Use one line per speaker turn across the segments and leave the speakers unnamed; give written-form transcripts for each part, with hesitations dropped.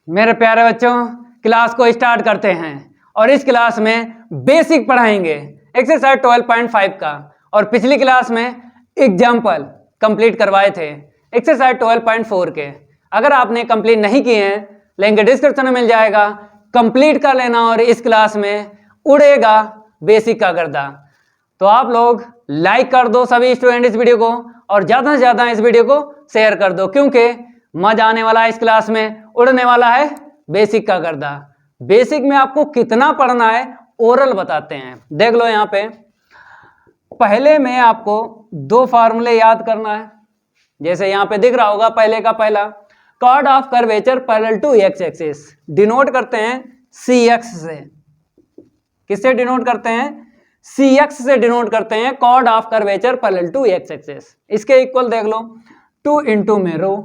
मेरे प्यारे बच्चों, क्लास को स्टार्ट करते हैं और इस क्लास में बेसिक पढ़ाएंगे एक्सरसाइज 12.5 का। और पिछली क्लास में एग्जाम्पल कंप्लीट करवाए थे एक्सरसाइज 12.4 के। अगर आपने कंप्लीट नहीं किए हैं, लिंक डिस्क्रिप्शन में मिल जाएगा, कंप्लीट कर लेना और इस क्लास में उड़ेगा बेसिक का गर्दा। तो आप लोग लाइक कर दो सभी स्टूडेंट इस वीडियो को, और ज़्यादा से ज़्यादा इस वीडियो को शेयर कर दो, क्योंकि मजा आने वाला है। इस क्लास में उड़ने वाला है बेसिक का गर्दा। बेसिक में आपको कितना पढ़ना है ओरल बताते हैं। देख लो यहाँ पे, पहले में आपको दो फार्मूले याद करना है। जैसे यहाँ पे दिख रहा होगा, पहले का पहला, chord of curvature parallel to x axis, denote करते हैं सी एक्स से। किससे डिनोट करते हैं? सी एक्स से डिनोट करते हैं chord of curvature parallel to x axis. इसके इक्वल देख लो, 2 इंटू में रो,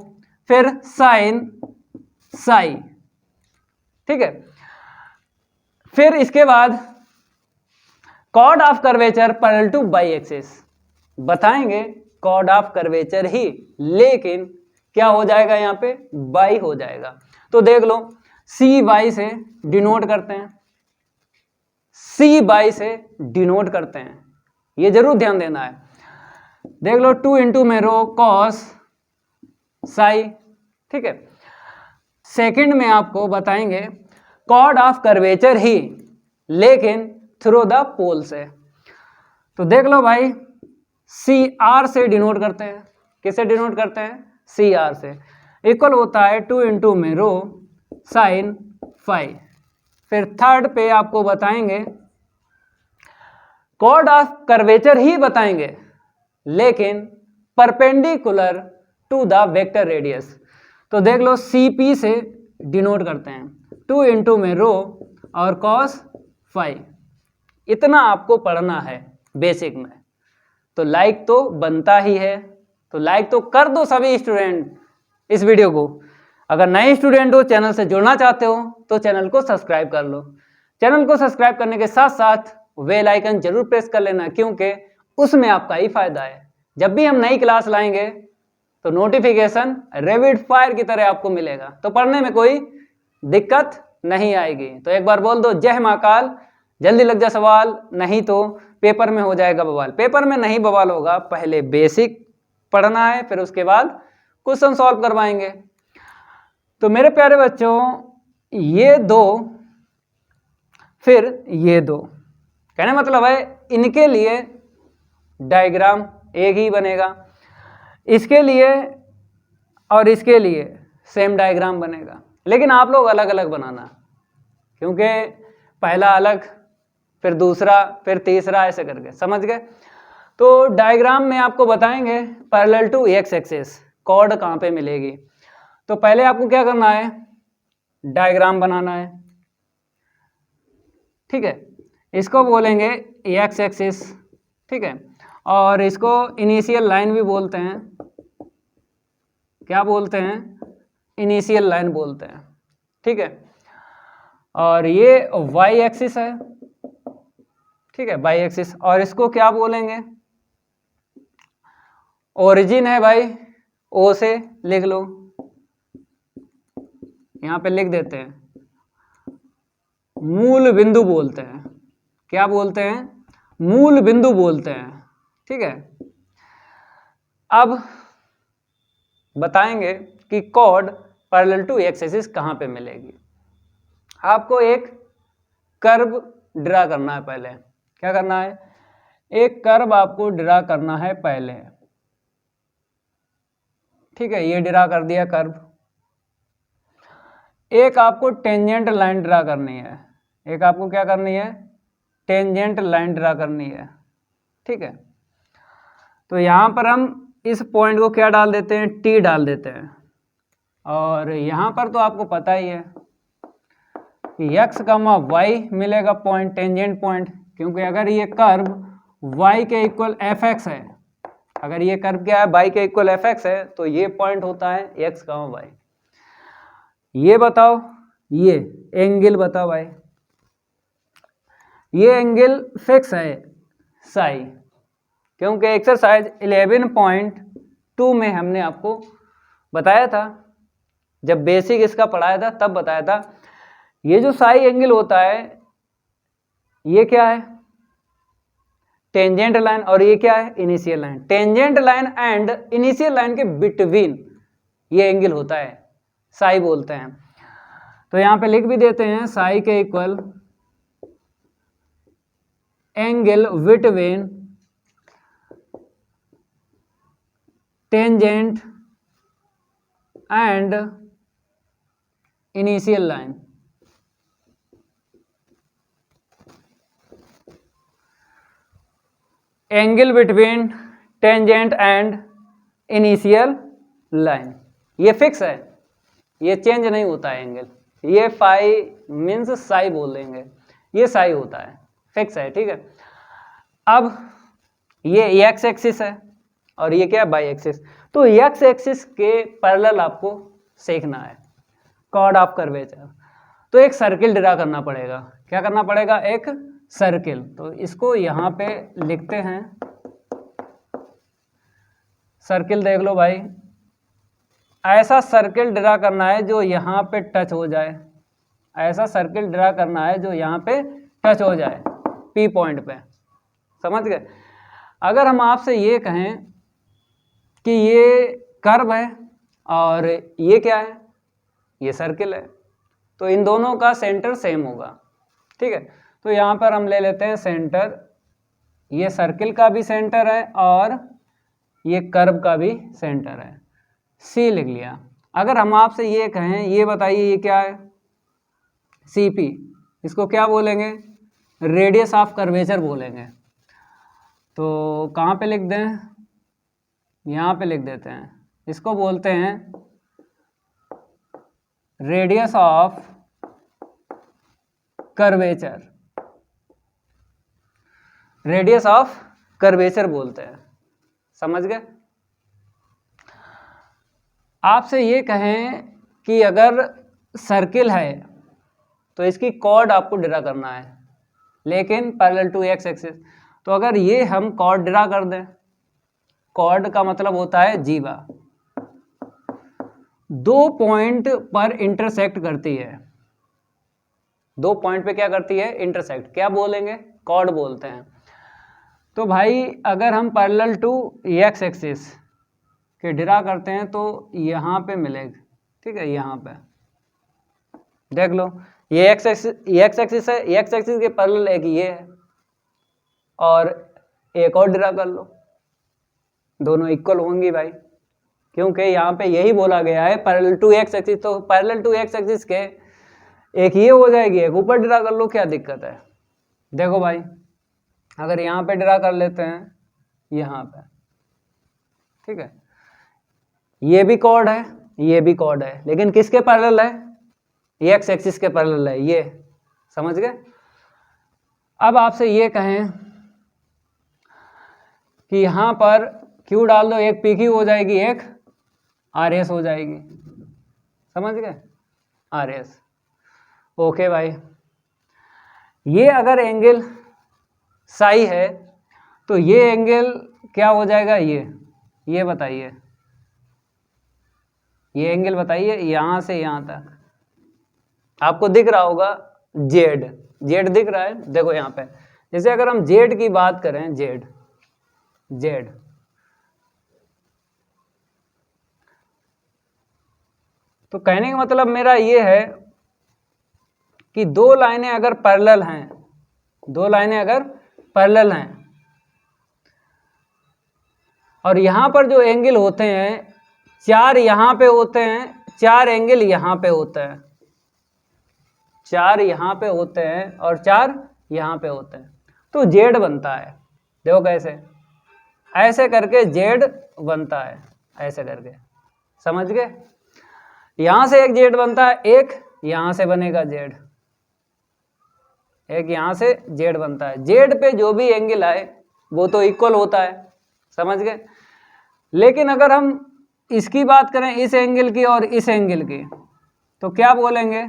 फिर साइन साई, ठीक है। फिर इसके बाद chord of curvature parallel to y axis, बताएंगे कॉर्ड ऑफ कर्वेचर ही, लेकिन क्या हो जाएगा यहाँ पे? बाई हो जाएगा। तो देख लो, सी बाई से डिनोट करते हैं, सी बाई से डिनोट करते हैं, ये जरूर ध्यान देना है। देख लो, 2 इंटू में रो कॉस साई, ठीक है। सेकंड में आपको बताएंगे कॉर्ड ऑफ कर्वेचर ही, लेकिन थ्रू द पोल से। तो देख लो भाई, सी आर से डिनोट करते हैं। किससे डिनोट करते हैं? सी आर से। इक्वल होता है 2 इंटू में रो साइन फाई। फिर थर्ड पे आपको बताएंगे कॉर्ड ऑफ कर्वेचर ही बताएंगे, लेकिन perpendicular to the vector radius. तो देख लो, सी पी से डिनोट करते हैं 2 इंटू में रो और कॉस फाई। इतना आपको पढ़ना है बेसिक में। तो लाइक तो बनता ही है, तो लाइक तो कर दो सभी स्टूडेंट इस वीडियो को। अगर नए स्टूडेंट हो, चैनल से जुड़ना चाहते हो, तो चैनल को सब्सक्राइब कर लो। चैनल को सब्सक्राइब करने के साथ साथ बेल आइकन जरूर प्रेस कर लेना, क्योंकि उसमें आपका ही फायदा है। जब भी हम नई क्लास लाएंगे तो नोटिफिकेशन रैपिड फायर की तरह आपको मिलेगा, तो पढ़ने में कोई दिक्कत नहीं आएगी। तो एक बार बोल दो, जय महाकाल। जल्दी लग जा सवाल, नहीं तो पेपर में हो जाएगा बवाल। पेपर में नहीं बवाल होगा, पहले बेसिक पढ़ना है, फिर उसके बाद क्वेश्चन सॉल्व करवाएंगे। तो मेरे प्यारे बच्चों, ये दो फिर ये दो, कहने मतलब है इनके लिए डायग्राम एक ही बनेगा, इसके लिए और इसके लिए सेम डायग्राम बनेगा, लेकिन आप लोग अलग अलग बनाना, क्योंकि पहला अलग, फिर दूसरा, फिर तीसरा, ऐसे करके, समझ गए। तो डायग्राम में आपको बताएंगे parallel to x axis chord कहाँ पे मिलेगी। तो पहले आपको क्या करना है? डायग्राम बनाना है, ठीक है। इसको बोलेंगे एक्स एक्सिस, ठीक है, और इसको इनिशियल लाइन भी बोलते हैं। क्या बोलते हैं? इनिशियल लाइन बोलते हैं, ठीक है। और ये वाई एक्सिस है, ठीक है, वाई एक्सिस। और इसको क्या बोलेंगे? ओरिजिन है भाई, ओ से लिख लो, यहां पे लिख देते हैं, मूल बिंदु बोलते हैं। क्या बोलते हैं? मूल बिंदु बोलते हैं, ठीक है। अब बताएंगे कि chord parallel to x axis कहां पे मिलेगी। आपको एक कर्व ड्रा करना है पहले। क्या करना है? एक कर्व आपको ड्रा करना है पहले, ठीक है। ये ड्रा कर दिया कर्व। एक आपको टेंजेंट लाइन ड्रा करनी है। एक आपको क्या करनी है? टेंजेंट लाइन ड्रा करनी है, ठीक है। तो यहां पर हम इस पॉइंट को क्या डाल देते हैं? टी डाल देते हैं। और यहां पर तो आपको पता ही है कि एक्स कमा वाई मिलेगा पॉइंट, टेंजेंट पॉइंट, क्योंकि अगर ये कर्व y के इक्वल एफ एक्स है, अगर ये कर्व क्या है? y के इक्वल एफ एक्स है, तो ये पॉइंट होता है x कमा वाई। ये बताओ, ये एंगल बताओ भाई, ये एंगल फिक्स है साई, क्योंकि एक्सरसाइज 11.2 में हमने आपको बताया था जब बेसिक इसका पढ़ाया था तब बताया था। ये जो साई एंगल होता है ये क्या है, टेंजेंट लाइन, और ये क्या है, initial line. Tangent line and initial line के बिटवीन ये एंगल होता है, साई बोलते हैं। तो यहां पे लिख भी देते हैं, साई के equal angle between tangent and initial line. Angle between tangent and initial line, ये फिक्स है, ये चेंज नहीं होता है एंगल। ये फाई मीन्स साई बोल देंगे, ये साई होता है, फिक्स है, ठीक है। अब ये एक्स एक्सिस है और ये क्या है, बाई एक्सिस। तो एक्स एक्सिस के पैरेलल आपको सीखना है कॉर्ड ऑफ कर्वेचर। तो एक सर्किल ड्रा करना पड़ेगा, क्या करना पड़ेगा, एक सर्किल। तो इसको यहाँ पे लिखते हैं, सर्किल देख लो भाई, ऐसा सर्किल ड्रा करना है जो यहाँ पे टच हो जाए, ऐसा सर्किल ड्रा करना है जो यहाँ पे टच हो जाए पी पॉइंट पे, समझ गए। अगर हम आपसे ये कहें कि ये कर्व है और ये क्या है, ये सर्किल है, तो इन दोनों का सेंटर सेम होगा, ठीक है। तो यहाँ पर हम ले लेते हैं सेंटर, ये सर्किल का भी सेंटर है और ये कर्व का भी सेंटर है, सी लिख लिया। अगर हम आपसे ये कहें, ये बताइए ये क्या है, सी पी, इसको क्या बोलेंगे, रेडियस ऑफ कर्वेचर बोलेंगे। तो कहाँ पे लिख दें, यहाँ पे लिख देते हैं, इसको बोलते हैं radius of curvature, radius of curvature बोलते हैं, समझ गए। आपसे ये कहें कि अगर सर्किल है तो इसकी कॉर्ड आपको ड्रा करना है, लेकिन पैरेलल टू एक्स एक्सिस। तो अगर ये हम कॉर्ड ड्रा कर दें, कॉर्ड का मतलब होता है जीवा, दो पॉइंट पर इंटरसेक्ट करती है, दो पॉइंट पे क्या करती है, इंटरसेक्ट, क्या बोलेंगे, कॉर्ड बोलते हैं। तो भाई अगर हम पैरेलल टू एक्स एक्सिस के ड्रा करते हैं तो यहाँ पे मिलेगा, ठीक है, यहाँ पे देख लो, ये एक्स एक्सिस है, एक्स एक्सिस के पैरेलल एक ये है और एक और ड्रा कर लो, दोनों इक्वल होंगी भाई, क्योंकि यहाँ पे यही बोला गया है पैरेलल टू एक्स एक्सिस। तो पैरेलल टू एक्स एक्सिस के एक ये हो जाएगी, एक ऊपर ड्रा कर लो, क्या दिक्कत है। देखो भाई अगर यहाँ पे ड्रा कर लेते हैं, यहाँ पे, ठीक है, ये भी कॉर्ड है, ये भी कॉर्ड है, लेकिन किसके पैरेलल है, एक्स एक्सिस के पैरेलल है, ये, समझ गए। अब आपसे ये कहें कि यहाँ पर क्यू डाल दो, एक पी क्यू हो जाएगी, एक आर एस हो जाएगी, समझ गए, आर एस। ओके भाई, ये अगर एंगल साई है तो ये एंगल क्या हो जाएगा, ये बताइए, ये एंगल बताइए, यहाँ से यहाँ तक आपको दिख रहा होगा जेड, जेड दिख रहा है, देखो यहाँ पे, जैसे अगर हम जेड की बात करें, जेड, जेड, तो कहने का मतलब मेरा ये है कि दो लाइनें अगर पैरेलल हैं, दो लाइनें अगर पैरेलल हैं और यहाँ पर जो एंगल होते हैं, चार यहाँ पे होते हैं, चार एंगल यहाँ पे होते हैं, चार यहाँ पे होते हैं और चार यहाँ पे होते हैं, तो जेड बनता है। देखो कैसे, ऐसे करके जेड बनता है, ऐसे करके, समझ गए। यहाँ से एक जेड बनता है, एक यहाँ से बनेगा जेड, एक यहाँ से जेड बनता है। जेड पे जो भी एंगल आए वो तो इक्वल होता है, समझ गए। लेकिन अगर हम इसकी बात करें, इस एंगल की और इस एंगल की, तो क्या बोलेंगे,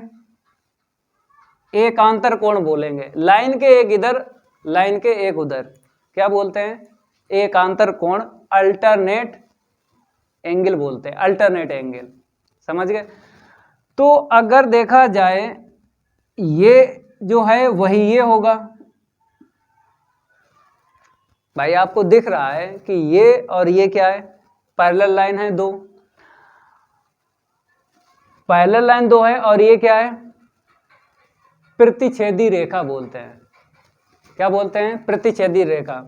एकांतर कोण बोलेंगे। लाइन के एक इधर, लाइन के एक उधर, क्या बोलते हैं, एकांतर कोण, अल्टरनेट एंगल बोलते हैं, अल्टरनेट एंगल, समझ गए। तो अगर देखा जाए ये जो है वही ये होगा भाई, आपको दिख रहा है कि ये और ये क्या है, पैरेलल लाइन है दो, पैरेलल लाइन दो है, और ये क्या है, प्रतिच्छेदी रेखा बोलते हैं। क्या बोलते हैं, प्रतिच्छेदी रेखा।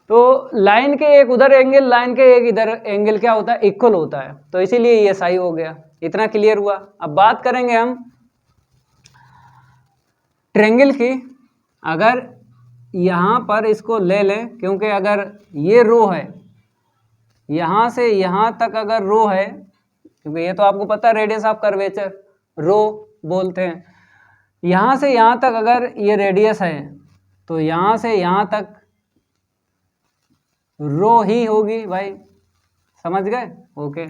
तो लाइन के एक उधर एंगल, लाइन के एक इधर एंगल क्या होता है, इक्वल होता है, तो इसीलिए ये सही हो गया। इतना क्लियर हुआ। अब बात करेंगे हम ट्रायंगल की। अगर यहाँ पर इसको ले लें, क्योंकि अगर ये रो है, यहाँ से यहाँ तक अगर रो है, क्योंकि ये तो आपको पता है रेडियस ऑफ कर्वेचर रो बोलते हैं, यहाँ से यहाँ तक अगर ये रेडियस है तो यहाँ से यहाँ तक रो ही होगी भाई, समझ गए? ओके।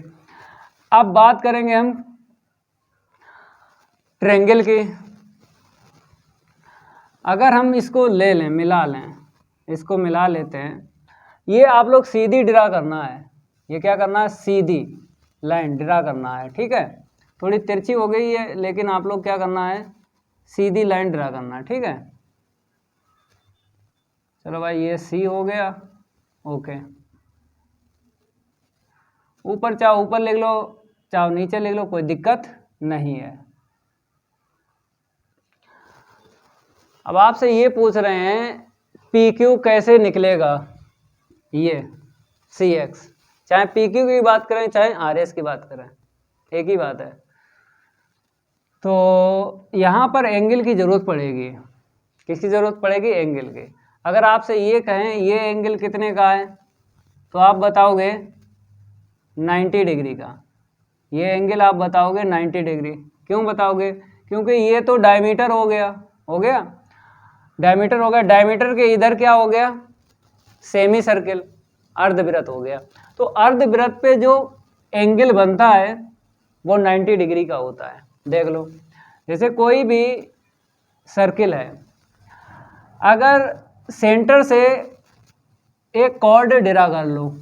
अब बात करेंगे हम ट्रायंगल की। अगर हम इसको ले लें, मिला लें, इसको मिला लेते हैं, ये आप लोग सीधी ड्रा करना है, ये क्या करना है, सीधी लाइन ड्रा करना है, ठीक है। थोड़ी तिरछी हो गई है, लेकिन आप लोग क्या करना है, सीधी लाइन ड्रा करना है, ठीक है। चलो भाई, ये सी हो गया, ओके। ऊपर चाहो ऊपर लिख लो, चाहो नीचे लिख लो, कोई दिक्कत नहीं है। अब आपसे ये पूछ रहे हैं पी क्यू कैसे निकलेगा, ये सी एक्स, चाहे पी क्यू की बात करें चाहे आर एस की बात करें, एक ही बात है। तो यहाँ पर एंगल की ज़रूरत पड़ेगी। किसकी ज़रूरत पड़ेगी, एंगल की। अगर आपसे ये कहें ये एंगल कितने का है, तो आप बताओगे 90 डिग्री का। ये एंगल आप बताओगे 90 डिग्री। क्यों बताओगे, क्योंकि ये तो डायमीटर हो गया, डायमीटर हो गया, डायमीटर के इधर क्या हो गया, सेमी सर्किल, अर्धवृत्त हो गया। तो अर्धवृत्त पे जो एंगल बनता है वो 90 डिग्री का होता है। देख लो, जैसे कोई भी सर्किल है, अगर सेंटर से एक कॉर्ड ड्रा कर लो,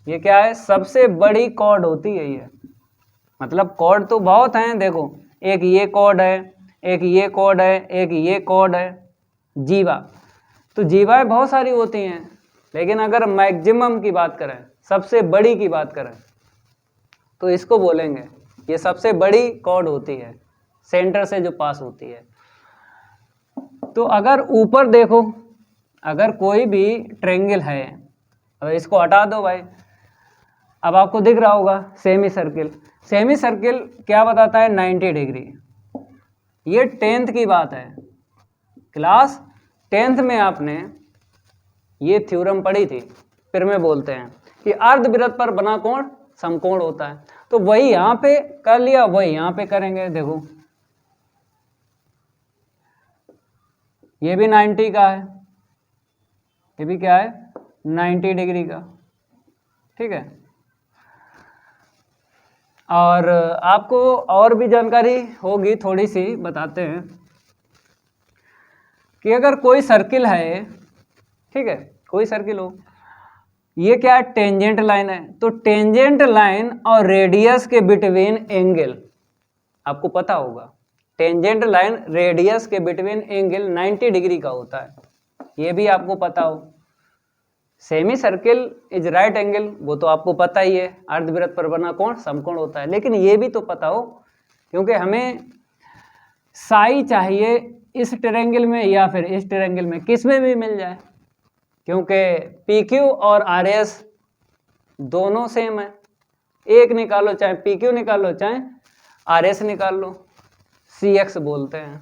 ये क्या है, सबसे बड़ी कॉर्ड होती है ये। मतलब कॉर्ड तो बहुत हैं, देखो एक ये कॉर्ड है, एक ये कॉर्ड है, एक ये कॉर्ड है, जीवा। तो जीवाएं बहुत सारी होती हैं, लेकिन अगर मैक्सिमम की बात करें, सबसे बड़ी की बात करें, तो इसको बोलेंगे ये सबसे बड़ी कॉर्ड होती है, सेंटर से जो पास होती है। तो अगर ऊपर देखो, अगर कोई भी ट्रायंगल है, अगर इसको हटा दो भाई, अब आपको दिख रहा होगा सेमी सर्किल। सेमी सर्किल क्या बताता है, 90 डिग्री। ये 10th की बात है, क्लास 10th में आपने ये थ्योरम पढ़ी थी। फिर में बोलते हैं कि अर्धवृत्त पर बना कोण समकोण होता है। तो वही यहाँ पे कर लिया, वही यहाँ पे करेंगे। देखो ये भी 90 का है, ये भी क्या है, 90 डिग्री का, ठीक है। और आपको और भी जानकारी होगी, थोड़ी सी बताते हैं कि अगर कोई सर्किल है, ठीक है, कोई सर्किल हो, ये क्या है, टेंजेंट लाइन है। तो टेंजेंट लाइन और रेडियस के बिटवीन एंगल, आपको पता होगा टेंजेंट लाइन रेडियस के बिटवीन एंगल 90 डिग्री का होता है, ये भी आपको पता हो। Semi circle is right angle, वो तो आपको पता ही है, अर्धवृत्त पर बना कोण समकोण होता है। लेकिन ये भी तो पता हो, क्योंकि हमें साई चाहिए इस ट्रायंगल में या फिर इस ट्रायंगल में, किस में भी मिल जाए, क्योंकि पी क्यू और आर एस दोनों सेम है। एक निकालो, चाहे पी क्यू निकालो चाहे आर एस निकाल लो, सी एक्स बोलते हैं।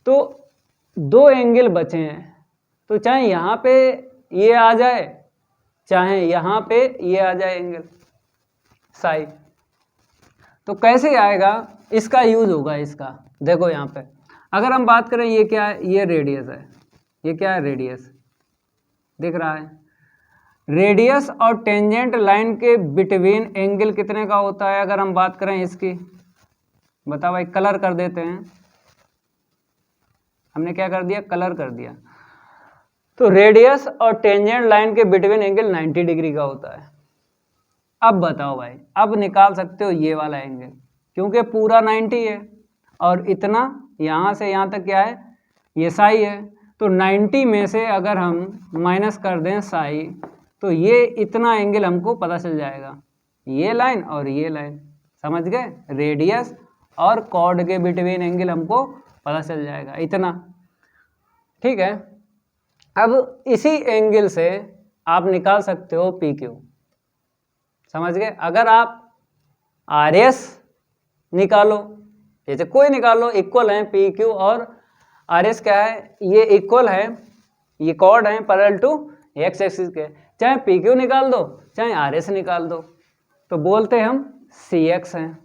तो दो एंगल बचे हैं, तो चाहे यहाँ पे ये आ जाए, चाहे यहाँ पे ये आ जाए एंगल साई। तो कैसे आएगा, इसका यूज होगा इसका। देखो यहाँ पे अगर हम बात करें, ये क्या है, ये रेडियस है, ये क्या है, रेडियस दिख रहा है। रेडियस और टेंजेंट लाइन के बिटवीन एंगल कितने का होता है, अगर हम बात करें इसकी, बताओ भाई। कलर कर देते हैं, हमने क्या कर दिया, कलर कर दिया। तो रेडियस और टेंजेंट लाइन के बिटवीन एंगल 90 डिग्री का होता है। अब बताओ भाई, अब निकाल सकते हो ये वाला एंगल, क्योंकि पूरा 90 है और इतना यहाँ से यहाँ तक क्या है, ये साई है। तो 90 में से अगर हम माइनस कर दें साई, तो ये इतना एंगल हमको पता चल जाएगा, ये लाइन और ये लाइन, समझ गए? रेडियस और कॉर्ड के बिटवीन एंगल हमको पता चल जाएगा इतना, ठीक है। अब इसी एंगल से आप निकाल सकते हो पी क्यू, समझ गए? अगर आप आर एस निकालो, जैसे कोई निकालो, इक्वल है पी क्यू और आर एस क्या है, ये इक्वल है, ये कॉर्ड है पैरेलल टू एक्स एक्सिस के, चाहे पी क्यू निकाल दो चाहे आर एस निकाल दो, तो बोलते हम सी एक्स हैं,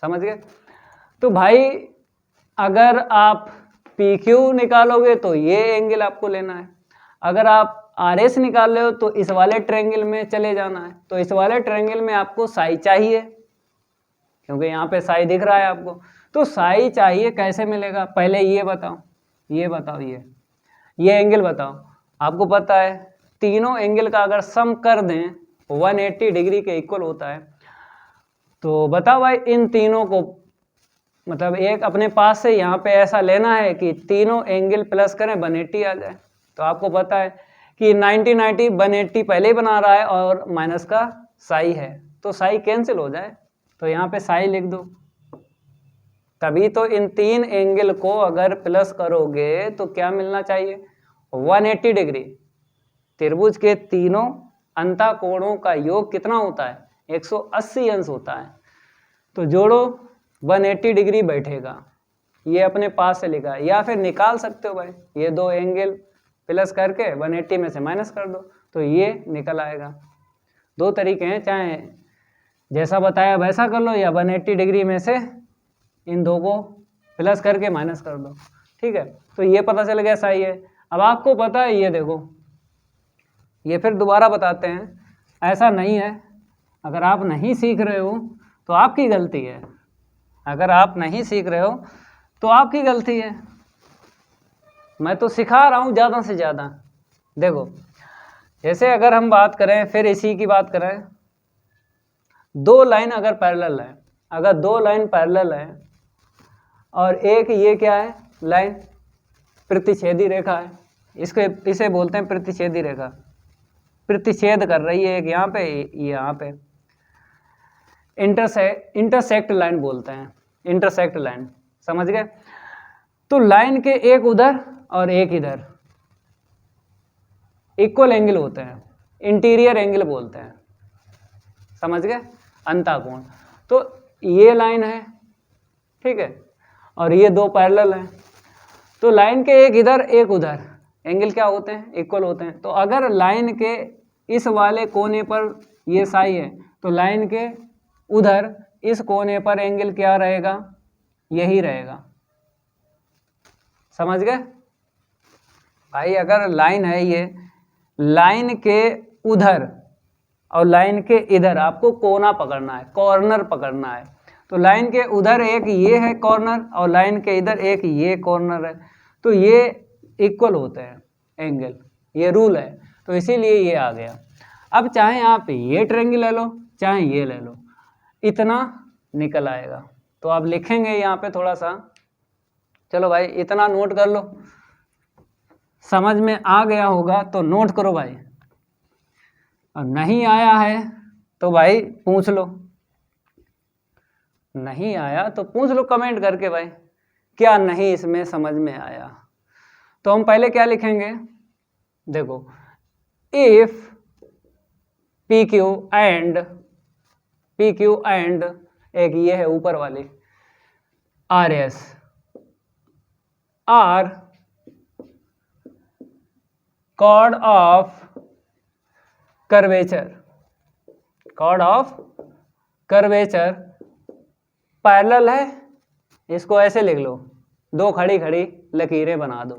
समझ गए? तो भाई अगर आप पी क्यू निकालोगे तो ये एंगल आपको लेना है, अगर आप आर एस निकाल रहे हो तो इस वाले ट्रायंगल में चले जाना है। तो इस वाले ट्रायंगल में आपको साई चाहिए, क्योंकि यहाँ पे साई दिख रहा है आपको, तो साई चाहिए, कैसे मिलेगा? पहले ये बताओ, ये बताओ, ये एंगल बताओ। आपको पता है तीनों एंगल का अगर सम कर दें 180 डिग्री के इक्वल होता है। तो बताओ भाई, इन तीनों को मतलब एक अपने पास से यहाँ पे ऐसा लेना है कि तीनों एंगल प्लस करें 180 आ जाए। तो आपको पता है कि 90 90 180 पहले ही बना रहा है और माइनस का साई है, तो साई कैंसिल हो जाए, तो यहाँ पे साई लिख दो। तभी तो इन तीन एंगल को अगर प्लस करोगे तो क्या मिलना चाहिए? 180 डिग्री। त्रिभुज के तीनों अंतः कोणों का योग कितना होता है? 180 अंश होता है। तो जोड़ो 180 डिग्री बैठेगा, ये अपने पास से लिखा है, या फिर निकाल सकते हो भाई, ये दो एंगल प्लस करके 180 में से माइनस कर दो तो ये निकल आएगा। दो तरीके हैं, चाहे जैसा बताया वैसा कर लो, या 180 डिग्री में से इन दो को प्लस करके माइनस कर दो, ठीक है। तो ये पता चल गया सही है। अब आपको पता है, ये देखो, ये फिर दोबारा बताते हैं, ऐसा नहीं है। अगर आप नहीं सीख रहे हो तो आपकी गलती है, अगर आप नहीं सीख रहे हो तो आपकी गलती है। मैं तो सिखा रहा हूँ ज़्यादा से ज़्यादा। देखो, जैसे अगर हम बात करें, फिर इसी की बात करें, दो लाइन अगर पैरेलल है, अगर दो लाइन पैरेलल है और एक ये क्या है, लाइन प्रतिच्छेदी रेखा है, इसे बोलते हैं प्रतिच्छेदी रेखा, प्रतिच्छेद कर रही है, एक यहाँ पे यहाँ पे, इंटरसेक्ट लाइन बोलते हैं, इंटरसेक्ट लाइन, समझ गए? तो लाइन के एक उधर और एक इधर इक्वल एंगल होते हैं, इंटीरियर एंगल बोलते हैं, समझ गए? अंतःकोण। तो ये लाइन है, ठीक है, और ये दो पैरेलल हैं, तो लाइन के एक इधर एक उधर एंगल क्या होते हैं? इक्वल होते हैं। तो अगर लाइन के इस वाले कोने पर ये साई है, तो लाइन के उधर इस कोने पर एंगल क्या रहेगा? यही रहेगा, समझ गए भाई? अगर लाइन है, ये लाइन के उधर और लाइन के इधर आपको कोना पकड़ना है, कॉर्नर पकड़ना है। तो लाइन के उधर एक ये है कॉर्नर और लाइन के इधर एक ये कॉर्नर है, तो ये इक्वल होते हैं एंगल, ये रूल है, तो इसीलिए ये आ गया। अब चाहे आप ये ट्रायंगल ले लो चाहे ये ले लो, इतना निकल आएगा। तो आप लिखेंगे यहाँ पे थोड़ा सा, चलो भाई इतना नोट कर लो, समझ में आ गया होगा तो नोट करो भाई, और नहीं आया है तो भाई पूछ लो, नहीं आया तो पूछ लो कमेंट करके भाई, क्या नहीं इसमें समझ में आया। तो हम पहले क्या लिखेंगे, देखो, इफ पी क्यू एंड एक ये है ऊपर वाली R S are chord of curvature, chord of curvature parallel है, इसको ऐसे लिख लो, दो खड़ी खड़ी लकीरें बना दो,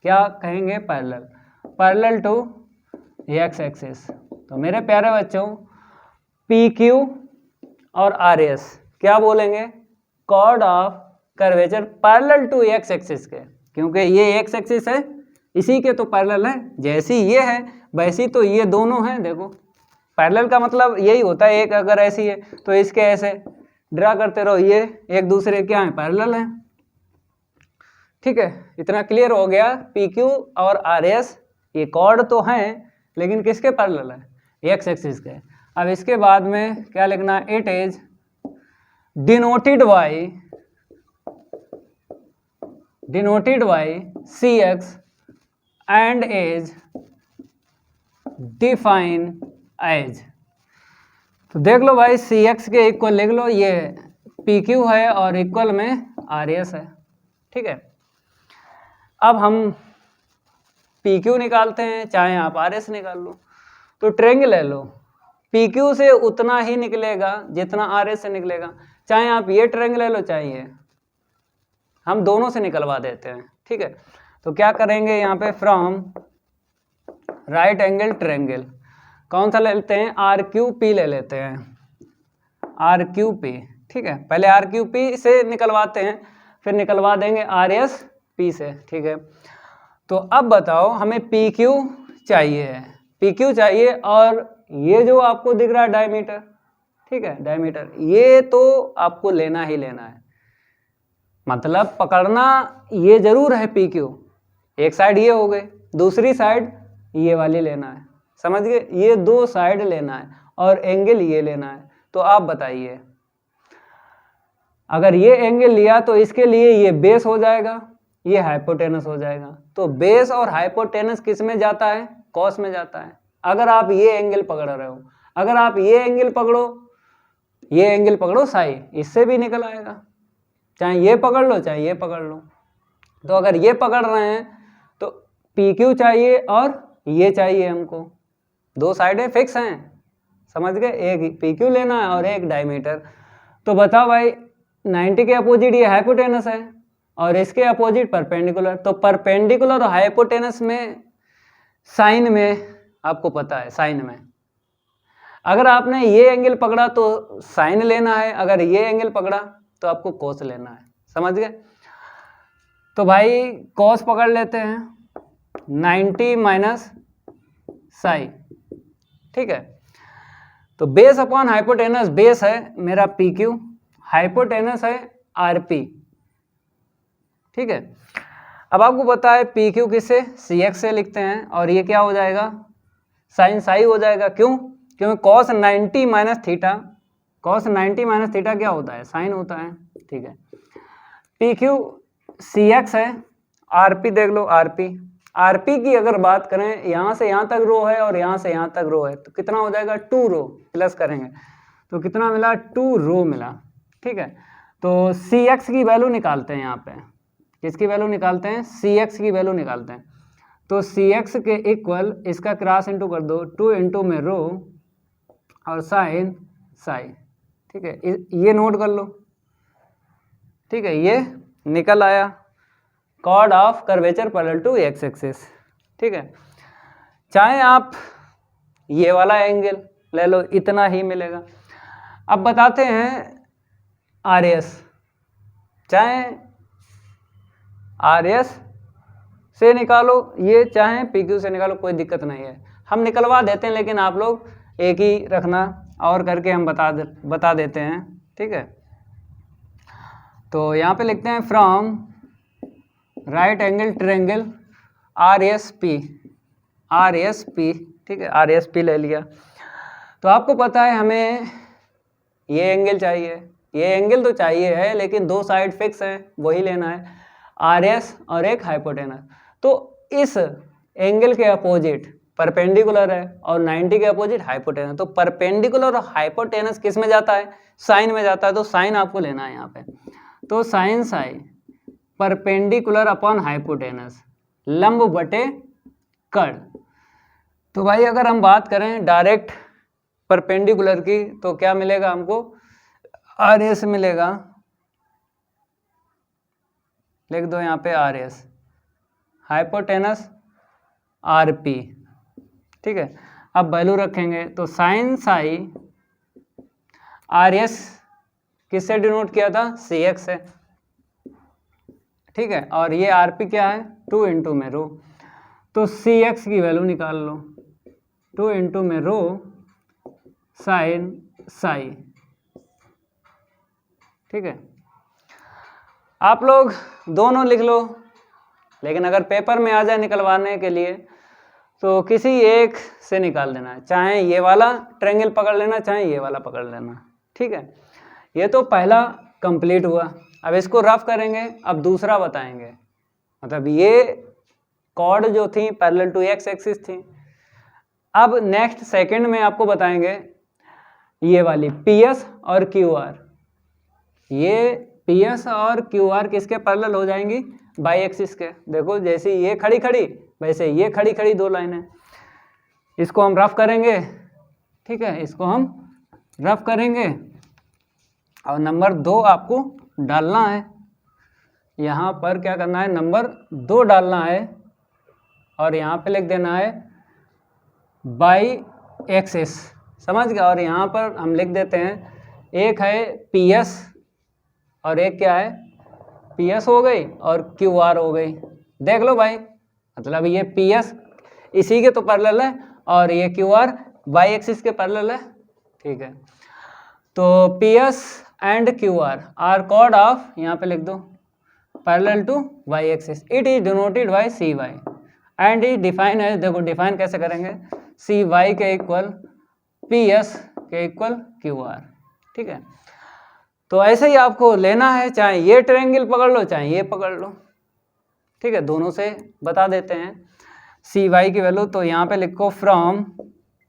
क्या कहेंगे? Parallel, parallel to x axis. तो मेरे प्यारे बच्चों, पी क्यू और आर एस क्या बोलेंगे? Chord of curvature parallel to x axis के, क्योंकि ये एक्स एक्सिस है, इसी के तो पैरेलल है, जैसी ये है वैसी तो ये दोनों हैं। देखो, पैरेलल का मतलब यही होता है, एक अगर ऐसी है तो इसके ऐसे ड्रा करते रहो, ये एक दूसरे क्या है, पैरेलल है। ठीक है, इतना क्लियर हो गया। पी क्यू और आर एस ये कॉर्ड तो हैं लेकिन किसके पैरेलल है, एक्स एक्सिस के। अब इसके बाद में क्या लिखना, it is denoted by C x and is define as. तो देख लो भाई, सी एक्स के इक्वल लिख लो, ये पी क्यू है और इक्वल में आर एस है। ठीक है, अब हम पी क्यू निकालते हैं, चाहे आप आर एस निकाल लो। तो ट्रेंगल ले लो, पी क्यू से उतना ही निकलेगा जितना आर एस से निकलेगा, चाहे आप ये ट्रेंगल ले लो चाहे ये, हम दोनों से निकलवा देते हैं। ठीक है, तो क्या करेंगे यहाँ पे, फ्रॉम राइट एंगल ट्रेंगल कौन सा ले लेते हैं, आर क्यू पी ले लेते हैं, आर क्यू पी। ठीक है, पहले आर क्यू पी से निकलवाते हैं, फिर निकलवा देंगे आर एस पी से। ठीक है, तो अब बताओ हमें पी क्यू चाहिए, पी क्यू चाहिए, और ये जो आपको दिख रहा है डायमीटर, ठीक है, डायमीटर, ये तो आपको लेना ही लेना है, मतलब पकड़ना ये जरूर है पी क्यू। एक साइड ये हो गई, दूसरी साइड ये वाली लेना है, समझ गए, ये दो साइड लेना है और एंगल ये लेना है। तो आप बताइए, अगर ये एंगल लिया तो इसके लिए ये बेस हो जाएगा, ये हाइपोटेनस हो जाएगा। तो बेस और हाइपोटेनस किस में जाता है, कॉस में जाता है। अगर आप ये एंगल पकड़ रहे हो, अगर आप ये एंगल पकड़ो, ये एंगल पकड़ो साई, इससे भी निकल आएगा, चाहे ये पकड़ लो चाहे ये पकड़ लो। तो अगर ये पकड़ रहे हैं तो पी क्यू चाहिए और ये चाहिए हमको, दो साइडें फिक्स हैं, समझ गए, एक पी क्यू लेना है और एक डायमीटर। तो बताओ भाई, 90 के अपोजिट ये हाइपोटेनस है और इसके अपोजिट परपेंडिकुलर। तो परपेंडिकुलर और हाइपोटेनस में साइन में आपको पता है, साइन में अगर आपने ये एंगल पकड़ा तो साइन लेना है, अगर ये एंगल पकड़ा तो आपको कोस लेना है, समझ गए। तो भाई कोस पकड़ लेते हैं, 90 माइनस साई। ठीक है, तो बेस अपॉन हाइपोटेनस, बेस है मेरा पी क्यू, हाइपोटेनस है आर पी। ठीक है, अब आपको पता है पी क्यू किससे, सी एक्स से लिखते हैं, और ये क्या हो जाएगा, साइन साई हो जाएगा। क्यों, क्योंकि cos 90 minus theta, cos 90 minus theta क्या होता है, साइन होता है। ठीक है, पी क्यू सी एक्स है, आर पी देख लो, आर पी, आर पी की अगर बात करें, यहाँ से यहाँ तक रो है और यहाँ से यहाँ तक रो है, तो कितना हो जाएगा, 2 रो, प्लस करेंगे तो कितना मिला, 2 रो मिला। ठीक है, तो सी एक्स की वैल्यू निकालते हैं, यहाँ पे किसकी वैल्यू निकालते हैं, सी एक्स की वैल्यू निकालते हैं। तो सी एक्स के इक्वल इसका क्रॉस इंटू कर दो, 2 इंटू में रो और साइन साई। ठीक है, ये नोट कर लो। ठीक है, ये निकल आया chord of curvature parallel to x axis. ठीक है, चाहे आप ये वाला एंगल ले लो, इतना ही मिलेगा। अब बताते हैं आर एस, चाहे आर एस से निकालो ये, चाहे पी क्यू से निकालो, कोई दिक्कत नहीं है, हम निकलवा देते हैं, लेकिन आप लोग एक ही रखना और करके हम बता देते हैं। ठीक है, तो यहाँ पे लिखते हैं from right angle triangle R S P, R S P. ठीक है, आर एस पी ले लिया। तो आपको पता है हमें ये एंगल चाहिए, ये एंगल तो चाहिए है, लेकिन दो साइड फिक्स है, वही लेना है, आर एस और एक हाइपोटेनस। तो इस एंगल के अपोजिट परपेंडिकुलर है और 90 के अपोजिट हाइपोटेनस। तो परपेंडिकुलर और हाइपोटेनस किस में जाता है, साइन में जाता है। तो साइन आपको लेना है यहाँ पे, तो sine psi perpendicular upon hypotenuse, लंब बटे कर्ण। तो भाई अगर हम बात करें डायरेक्ट परपेंडिकुलर की, तो क्या मिलेगा हमको, आर एस मिलेगा, लिख दो यहाँ पे R S, hypotenuse R P. ठीक है, अब वैल्यू रखेंगे तो साइन साई आर एस किससे डिनोट किया था, सी एक्स से। ठीक है, और ये आर पी क्या है, 2 इंटू में रो। तो सी एक्स की वैल्यू निकाल लो, 2 इंटू में रो साइन साई। ठीक है, आप लोग दोनों लिख लो, लेकिन अगर पेपर में आ जाए निकलवाने के लिए तो किसी एक से निकाल देना है, चाहे ये वाला ट्रायंगल पकड़ लेना, चाहे ये वाला पकड़ लेना। ठीक है, ये तो पहला कंप्लीट हुआ। अब इसको रफ करेंगे, अब दूसरा बताएंगे। मतलब ये कॉर्ड जो थी पैरेलल टू एक्स एक्सिस थी। अब नेक्स्ट सेकंड में आपको बताएंगे ये वाली पी एस और क्यू आर। ये पी एस और क्यू आर किसके पैरेलल हो जाएंगी? बाई एक्सिस के। देखो जैसे ये खड़ी खड़ी वैसे ये खड़ी खड़ी दो लाइनें, इसको हम रफ करेंगे। ठीक है, इसको हम रफ करेंगे और नंबर 2 आपको डालना है। यहाँ पर क्या करना है? नंबर 2 डालना है और यहाँ पे लिख देना है बाई एक्सिस। समझ गया? और यहाँ पर हम लिख देते हैं, एक है पी एस और एक क्या है? पी एस हो गई और क्यू आर हो गई। देख लो भाई, मतलब ये पी एस इसी के तो पैरेलल है और ये क्यू आर बाई एक्सिस के पैरेलल है। ठीक है, तो P S and Q R chord of, यहाँ पे लिख दो, parallel to y axis. It is denoted by C y and is define as, देखो डिफाइन कैसे करेंगे, सी वाई के इक्वल पी एस के इक्वल क्यू आर। ठीक है, तो ऐसे ही आपको लेना है, चाहे ये ट्रायंगल पकड़ लो चाहे ये पकड़ लो। ठीक है, दोनों से बता देते हैं सी वाई की वैल्यू। तो यहाँ पे लिखो फ्रॉम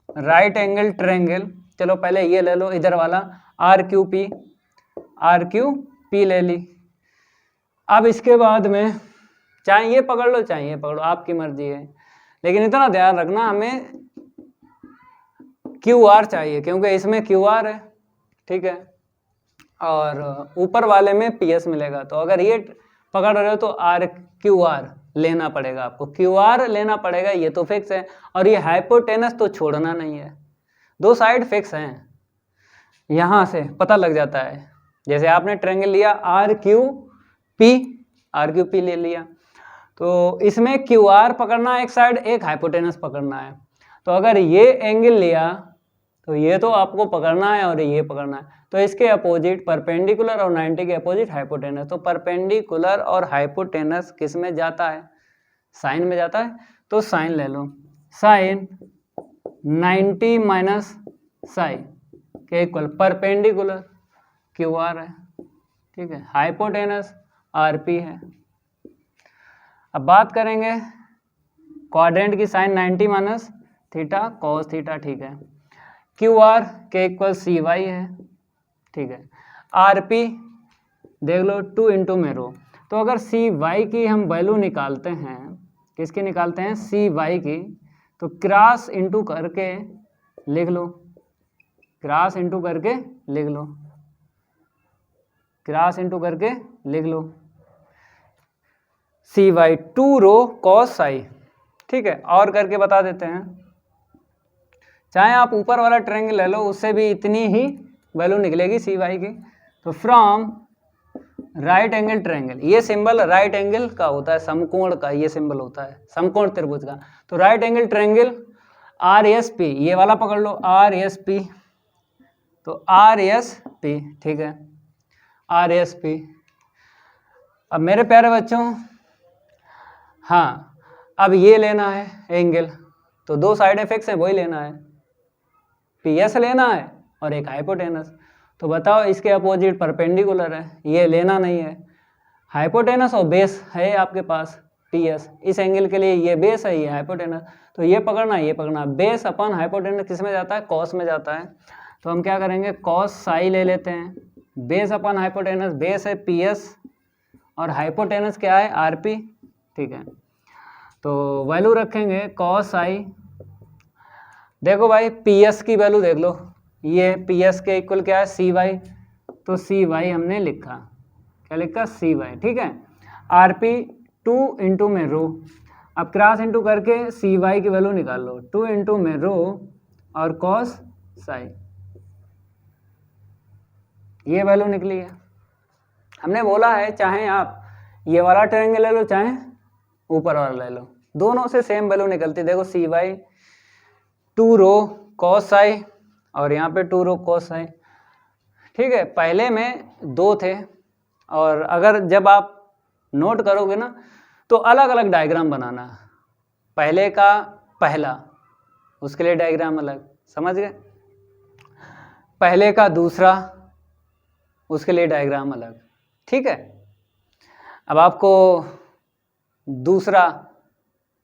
राइट एंगल ट्रायंगल, चलो पहले ये ले लो इधर वाला, आर क्यू पी ले ली। अब इसके बाद में चाहे ये पकड़ लो चाहे ये पकड़ लो, आपकी मर्जी है, लेकिन इतना ध्यान रखना हमें क्यू आर चाहिए क्योंकि इसमें क्यू आर है। ठीक है, और ऊपर वाले में पी एस मिलेगा। तो अगर ये पकड़ रहे हो तो आर क्यू आर लेना पड़ेगा आपको, क्यू आर लेना पड़ेगा, ये तो फिक्स है। और ये हाइपोटेनस तो छोड़ना नहीं है, दो साइड फिक्स हैं, यहाँ से पता लग जाता है। जैसे आपने ट्रायंगल लिया आर क्यू पी ले लिया, तो इसमें क्यू आर पकड़ना है एक साइड, एक हाइपोटेनस पकड़ना है। तो अगर ये एंगल लिया तो ये तो आपको पकड़ना है और ये पकड़ना है, तो इसके अपोजिट परपेंडिकुलर और 90 के अपोजिट हाइपोटेनस। तो परपेंडिकुलर और हाइपोटेनस किस में जाता है? साइन में जाता है। तो साइन ले लो, साइन 90 माइनस साइन के इक्वल परपेंडिकुलर क्यू आर है। ठीक है, हाइपोटेनस आर पी है। अब बात करेंगे क्वाड्रेंट की, sine 90 minus theta cos theta. ठीक है, क्यू आर के इक्वल सी वाई है। ठीक है, आर पी देख लो 2 इंटू में रो। तो अगर सी वाई की हम वैल्यू निकालते हैं, किसकी निकालते हैं? सी वाई की, तो क्रॉस इंटू करके लिख लो, क्रॉस इंटू करके लिख लो, क्रॉस इंटू करके लिख लो, सी वाई 2 रो कॉस आई। ठीक है, और करके बता देते हैं, चाहे आप ऊपर वाला ट्रायंगल ले लो उससे भी इतनी ही वैल्यू निकलेगी सी वाई की। तो फ्रॉम राइट एंगल ट्रायंगल, ये सिंबल राइट एंगल का होता है, समकोण का ये सिंबल होता है, समकोण त्रिभुज का। तो right angle triangle R S P, ये वाला पकड़ लो आर एस पी, तो आर एस पी। ठीक है, आर एस पी। अब मेरे प्यारे बच्चों, हाँ अब ये लेना है एंगल, तो दो साइड फिक्स है वही लेना है, पी एस लेना है और एक हाइपोटेनस। तो बताओ इसके अपोजिट परपेंडिकुलर है, ये लेना नहीं है। हाइपोटेनस और बेस है आपके पास पी एस, इस एंगल के लिए ये बेस है ये हाइपोटेनस, तो ये पकड़ना ये पकड़ना। बेस अपन हाइपोटेनस किस में जाता है? कॉस में जाता है। तो हम क्या करेंगे? कॉस साई ले लेते हैं, बेस अपन हाइपोटेनस, बेस है पी एस और हाइपोटेनस क्या है? R P. ठीक है, तो वैल्यू रखेंगे कॉस आई। देखो भाई पी एस की वैल्यू देख लो, ये पी एस के इक्वल क्या है? सी वाई। तो सी वाई हमने लिखा, क्या लिखा? सी वाई। ठीक है, आर पी 2 इंटू में रो, अब क्रॉस इंटू करके सी वाई की वैल्यू निकाल लो, 2 इंटू में रो और कॉस साई, ये वैल्यू निकली है। हमने बोला है चाहे आप ये वाला ट्रायंगल ले लो चाहे ऊपर वाला ले लो, दोनों से सेम वैल्यू निकलती है। देखो सी वाई 2 रो कॉस साई और यहाँ पे 2 रो कॉस साई। ठीक है, पहले में 2 थे, और अगर जब आप नोट करोगे ना तो अलग अलग डायग्राम बनाना। पहले का पहला, उसके लिए डायग्राम अलग, समझ गए? पहले का दूसरा, उसके लिए डायग्राम अलग। ठीक है, अब आपको दूसरा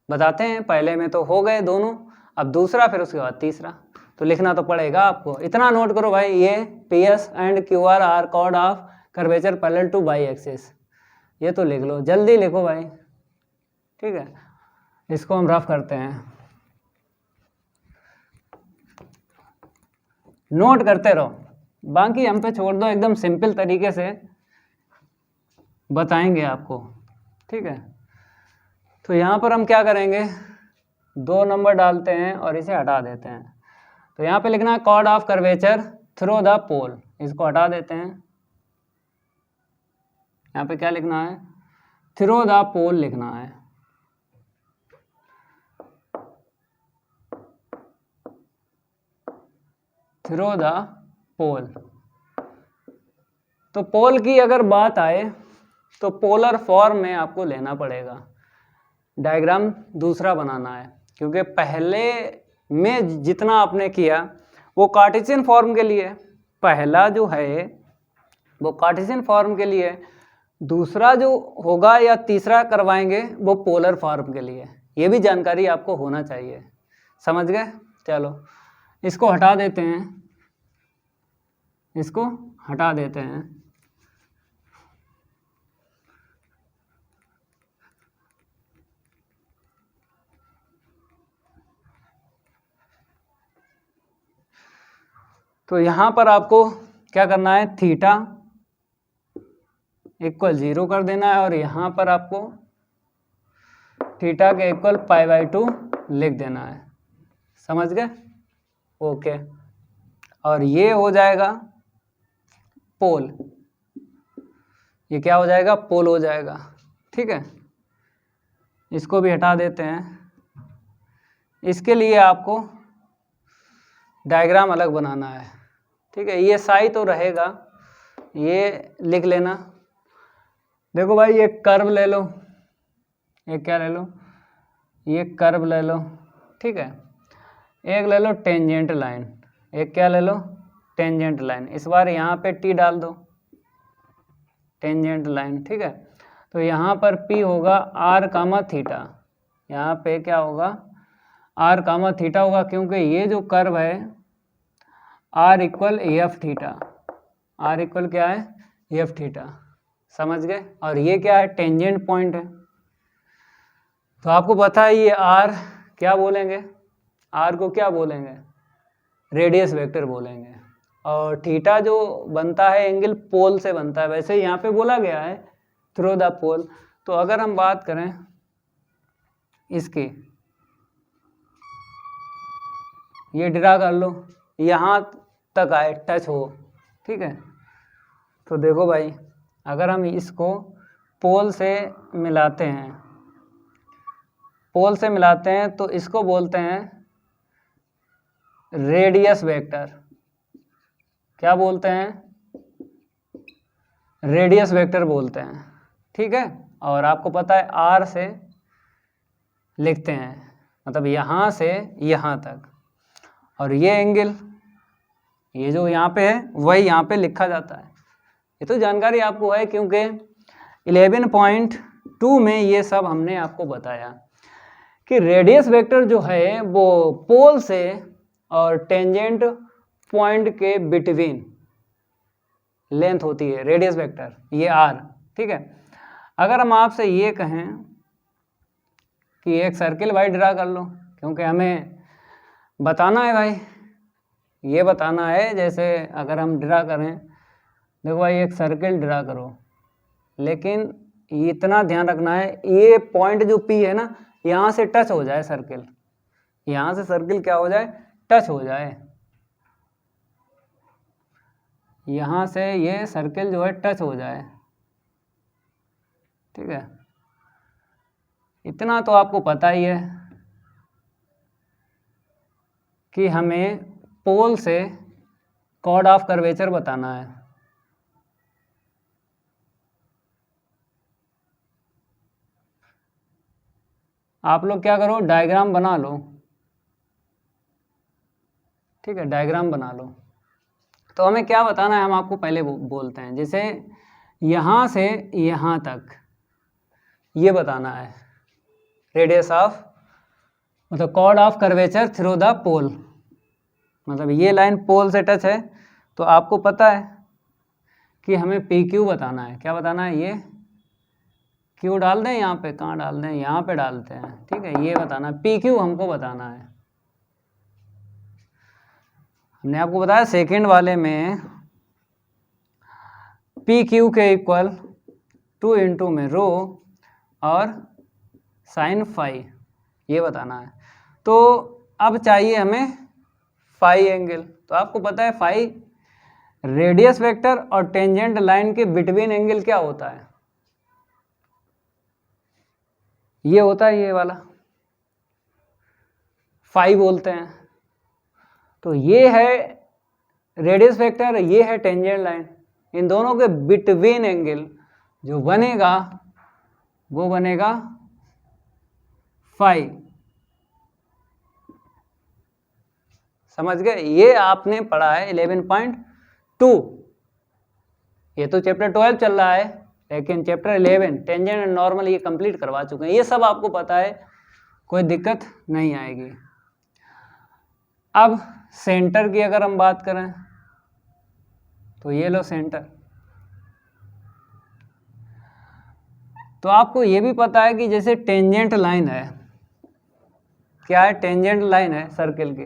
बताते हैं। पहले में तो हो गए दोनों, अब दूसरा, फिर उसके बाद तीसरा, तो लिखना तो पड़ेगा आपको। इतना नोट करो भाई, ये PS and QR are chord of curvature parallel to y axis, ये तो लिख लो, जल्दी लिखो भाई। ठीक है, इसको हम रफ करते हैं, नोट करते रहो, बाकी हम पे छोड़ दो, एकदम सिंपल तरीके से बताएंगे आपको। ठीक है, तो यहाँ पर हम क्या करेंगे, 2 नंबर डालते हैं और इसे हटा देते हैं। तो यहाँ पे लिखना है chord of curvature through the pole, इसको हटा देते हैं। यहाँ पे क्या लिखना है, थ्रू द पोल लिखना है। थ्रू द पोल, तो पोल की अगर बात आए तो पोलर फॉर्म में आपको लेना पड़ेगा, डायग्राम दूसरा बनाना है, क्योंकि पहले में जितना आपने किया वो कार्टेशियन फॉर्म के लिए, पहला जो है वो कार्टेशियन फॉर्म के लिए, दूसरा जो होगा या तीसरा करवाएंगे वो पोलर फॉर्म के लिए। ये भी जानकारी आपको होना चाहिए, समझ गए? चलो इसको हटा देते हैं, इसको हटा देते हैं। तो यहाँ पर आपको क्या करना है, थीटा इक्वल 0 कर देना है, और यहाँ पर आपको थीटा के इक्वल π/2 लिख देना है, समझ गए? ओके, और ये हो जाएगा पोल, ये क्या हो जाएगा, पोल हो जाएगा। ठीक है, इसको भी हटा देते हैं। इसके लिए आपको डायग्राम अलग बनाना है। ठीक है, ये साई तो रहेगा, ये लिख लेना। देखो भाई, एक कर्व ले लो, एक क्या ले लो, ये कर्व ले लो। ठीक है, एक ले लो टेंजेंट लाइन, एक क्या ले लो, टेंजेंट लाइन। इस बार यहाँ पे T डाल दो, टेंजेंट लाइन। ठीक है, तो यहाँ पर P होगा R कामा थीटा, यहाँ पे क्या होगा, R कामा थीटा होगा, क्योंकि ये जो कर्व है R equal F theta, R equal क्या है, एफ थीटा, समझ गए? और ये क्या है, टेंजेंट पॉइंट है। तो आपको पता है ये R क्या बोलेंगे, R को क्या बोलेंगे, रेडियस वेक्टर बोलेंगे। और थीटा जो बनता है एंगल पोल से बनता है, वैसे यहाँ पे बोला गया है थ्रू द पोल। तो अगर हम बात करें इसकी, ये ड्रा कर लो, यहाँ तक आए, टच हो। ठीक है, तो देखो भाई, अगर हम इसको पोल से मिलाते हैं, पोल से मिलाते हैं तो इसको बोलते हैं रेडियस वेक्टर। क्या बोलते हैं, रेडियस वेक्टर बोलते हैं। ठीक है, और आपको पता है R से लिखते हैं, मतलब यहाँ से यहाँ तक, और ये एंगल, ये जो यहाँ पे है वही यहाँ पे लिखा जाता है। ये तो जानकारी आपको है, क्योंकि 11.2 में ये सब हमने आपको बताया कि रेडियस वेक्टर जो है वो पोल से और टेंजेंट पॉइंट के बिटवीन लेंथ होती है, रेडियस वेक्टर ये R। ठीक है, अगर हम आपसे ये कहें कि एक सर्किल भाई ड्रा कर लो, क्योंकि हमें बताना है भाई, ये बताना है, जैसे अगर हम ड्रा करें, देखो भाई एक सर्किल ड्रा करो, लेकिन इतना ध्यान रखना है ये पॉइंट जो P है ना, यहाँ से टच हो जाए सर्किल, यहाँ से सर्किल क्या हो जाए, टच हो जाए, यहाँ से ये सर्किल जो है टच हो जाए। ठीक है, इतना तो आपको पता ही है कि हमें पोल से कॉर्ड ऑफ कर्वेचर बताना है। आप लोग क्या करो, डायग्राम बना लो, ठीक है, डायग्राम बना लो। तो हमें क्या बताना है, हम आपको पहले बोलते हैं। जैसे यहाँ से यहाँ तक ये बताना है रेडियस ऑफ, मतलब chord of curvature through the pole, मतलब ये लाइन पोल से टच है, तो आपको पता है कि हमें पी क्यू बताना है। क्या बताना है, ये क्यू डाल दें यहाँ पे, कहाँ डाल दें, यहाँ पे डालते हैं, ठीक है, ये बताना है, पी क्यू हमको बताना है। हमने आपको बताया सेकंड वाले में पी क्यू के इक्वल 2 इंटू में रो और साइन फाई, ये बताना है। तो अब चाहिए हमें फाई एंगल। तो आपको पता है फाई रेडियस वेक्टर और टेंजेंट लाइन के बिटवीन एंगल क्या होता है, ये होता है ये वाला, फाई बोलते हैं। तो ये है रेडियस वेक्टर, ये है टेंजेंट लाइन, इन दोनों के बिटवीन एंगल जो बनेगा वो बनेगा फाई। समझ गए, ये आपने पढ़ा है 11.2। ये तो चैप्टर 12 चल रहा है, लेकिन चैप्टर 11 टेंजेंट एंड नॉर्मल ये कंप्लीट करवा चुके हैं, ये सब आपको पता है, कोई दिक्कत नहीं आएगी। अब सेंटर की अगर हम बात करें तो ये लो सेंटर। तो आपको ये भी पता है कि जैसे टेंजेंट लाइन है, क्या है, टेंजेंट लाइन है सर्कल की,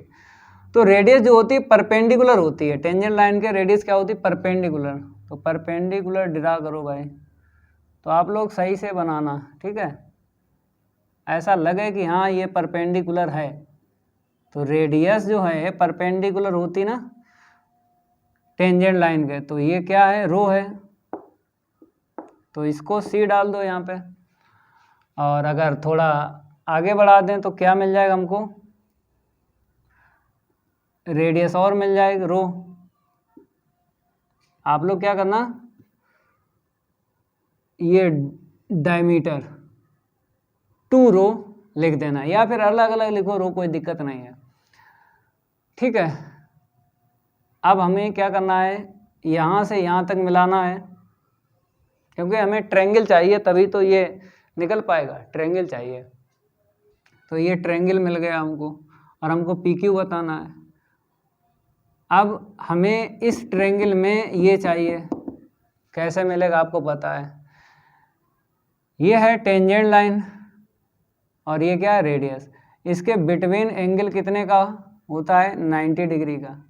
तो रेडियस जो होती है परपेंडिकुलर होती है। टेंजेंट लाइन के रेडियस क्या होती है, परपेंडिकुलर। तो परपेंडिकुलर ड्रा करो भाई, तो आप लोग सही से बनाना, ठीक है, ऐसा लगे कि हाँ ये परपेंडिकुलर है। तो रेडियस जो है परपेंडिकुलर होती ना टेंजेंट लाइन के, तो ये क्या है, रो है, तो इसको सी डाल दो यहाँ पे। और अगर थोड़ा आगे बढ़ा दें तो क्या मिल जाएगा हमको, रेडियस और मिल जाएगी रो। आप लोग क्या करना, ये डायमीटर 2 रो लिख देना, या फिर अलग अलग लिखो रो, कोई दिक्कत नहीं है, ठीक है। अब हमें क्या करना है, यहाँ से यहाँ तक मिलाना है, क्योंकि हमें ट्रायंगल चाहिए तभी तो ये निकल पाएगा, ट्रायंगल चाहिए। तो ये ट्रायंगल मिल गया हमको, और हमको पी क्यू बताना है। अब हमें इस ट्रायंगल में ये चाहिए, कैसे मिलेगा आपको पता है, ये है टेंजेंट लाइन और ये क्या है, रेडियस। इसके बिटवीन एंगल कितने का होता है, 90 डिग्री का।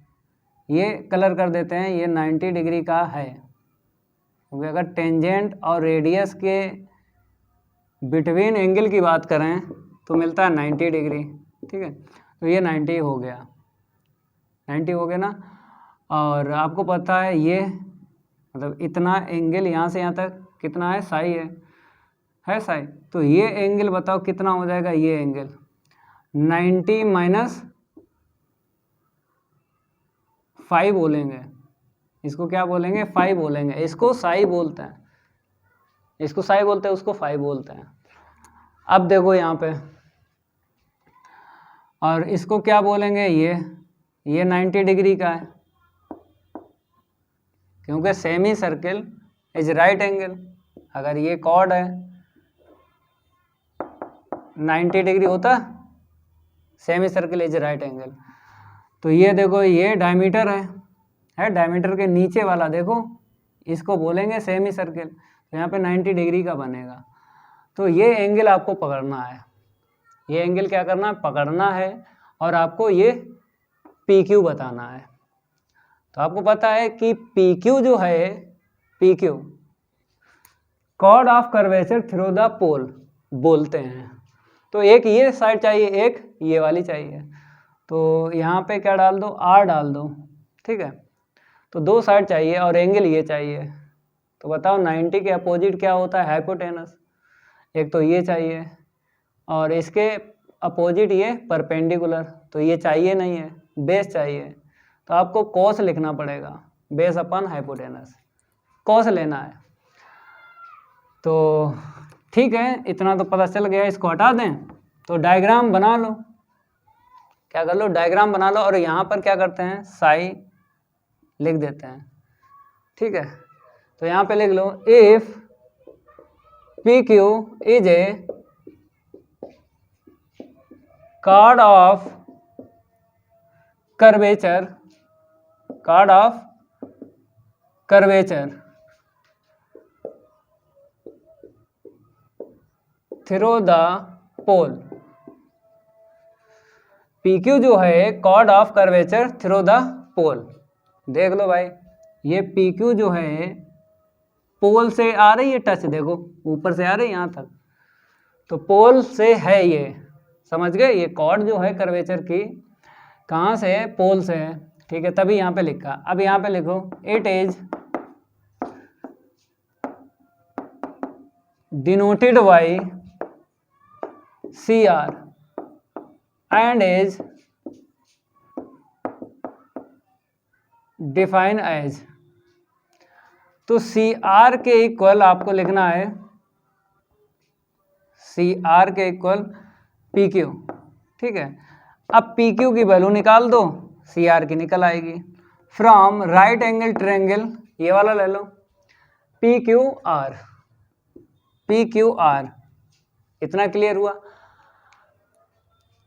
ये कलर कर देते हैं, ये 90 डिग्री का है, क्योंकि अगर टेंजेंट और रेडियस के बिटवीन एंगल की बात करें तो मिलता है 90 डिग्री, ठीक है। तो ये 90 हो गया, 90 हो गया ना। और आपको पता है ये मतलब इतना एंगल यहाँ से यहाँ तक कितना है, साई है साई। तो ये एंगल बताओ कितना हो जाएगा, ये एंगल 90 माइनस 5 बोलेंगे, इसको क्या बोलेंगे, 5 बोलेंगे। इसको साई बोलते हैं, इसको साई बोलते हैं, उसको 5 बोलते हैं। अब देखो यहाँ पे, और इसको क्या बोलेंगे, ये 90 डिग्री का है, क्योंकि semi circle is right angle. अगर ये कॉर्ड है 90 डिग्री होता, semi circle is right angle. तो ये देखो, ये डायमीटर है डायमीटर के नीचे वाला, देखो इसको बोलेंगे सेमी सर्किल। तो यहाँ पे 90 डिग्री का बनेगा। तो ये एंगल आपको पकड़ना है, ये एंगल क्या करना है, पकड़ना है, और आपको ये पी क्यू बताना है। तो आपको पता है कि पी क्यू जो है, P Q chord of curvature through the pole बोलते हैं। तो एक ये साइड चाहिए, एक ये वाली चाहिए। तो यहाँ पे क्या डाल दो, आर डाल दो, ठीक है। तो 2 साइड चाहिए और एंगल ये चाहिए। तो बताओ 90 के अपोजिट क्या होता है, हाइपोटेनस। एक तो ये चाहिए और इसके अपोजिट ये परपेंडिकुलर, तो ये चाहिए नहीं है, बेस चाहिए। तो आपको कॉस लिखना पड़ेगा, बेस अपन हाइपोटेनस, कॉस लेना है। तो ठीक है, इतना तो पता चल गया, इसको हटा दें, तो डायग्राम बना लो, क्या कर लो, डायग्राम बना लो, और यहाँ पर क्या करते हैं, साई लिख देते हैं, ठीक है। तो यहाँ पे लिख लो, if P Q is a chord of curvature, chord of curvature through the pole. PQ जो है chord of curvature through the pole. देख लो भाई, ये PQ जो है पोल से आ रही है टच, देखो ऊपर से आ रही है यहाँ तक, तो पोल से है ये, समझ गए। ये कॉर्ड जो है कर्वेचर की कहाँ से है, पोल से है, ठीक है, तभी यहाँ पे लिखा। अब यहाँ पे लिखो, it is denoted by CR and is defined as, तो CR के इक्वल आपको लिखना है, CR के इक्वल PQ, ठीक है। अब PQ की वैल्यू निकाल दो, CR की निकल आएगी। फ्रॉम राइट एंगल ट्रायंगल, ये वाला ले लो, PQR, PQR, इतना क्लियर हुआ।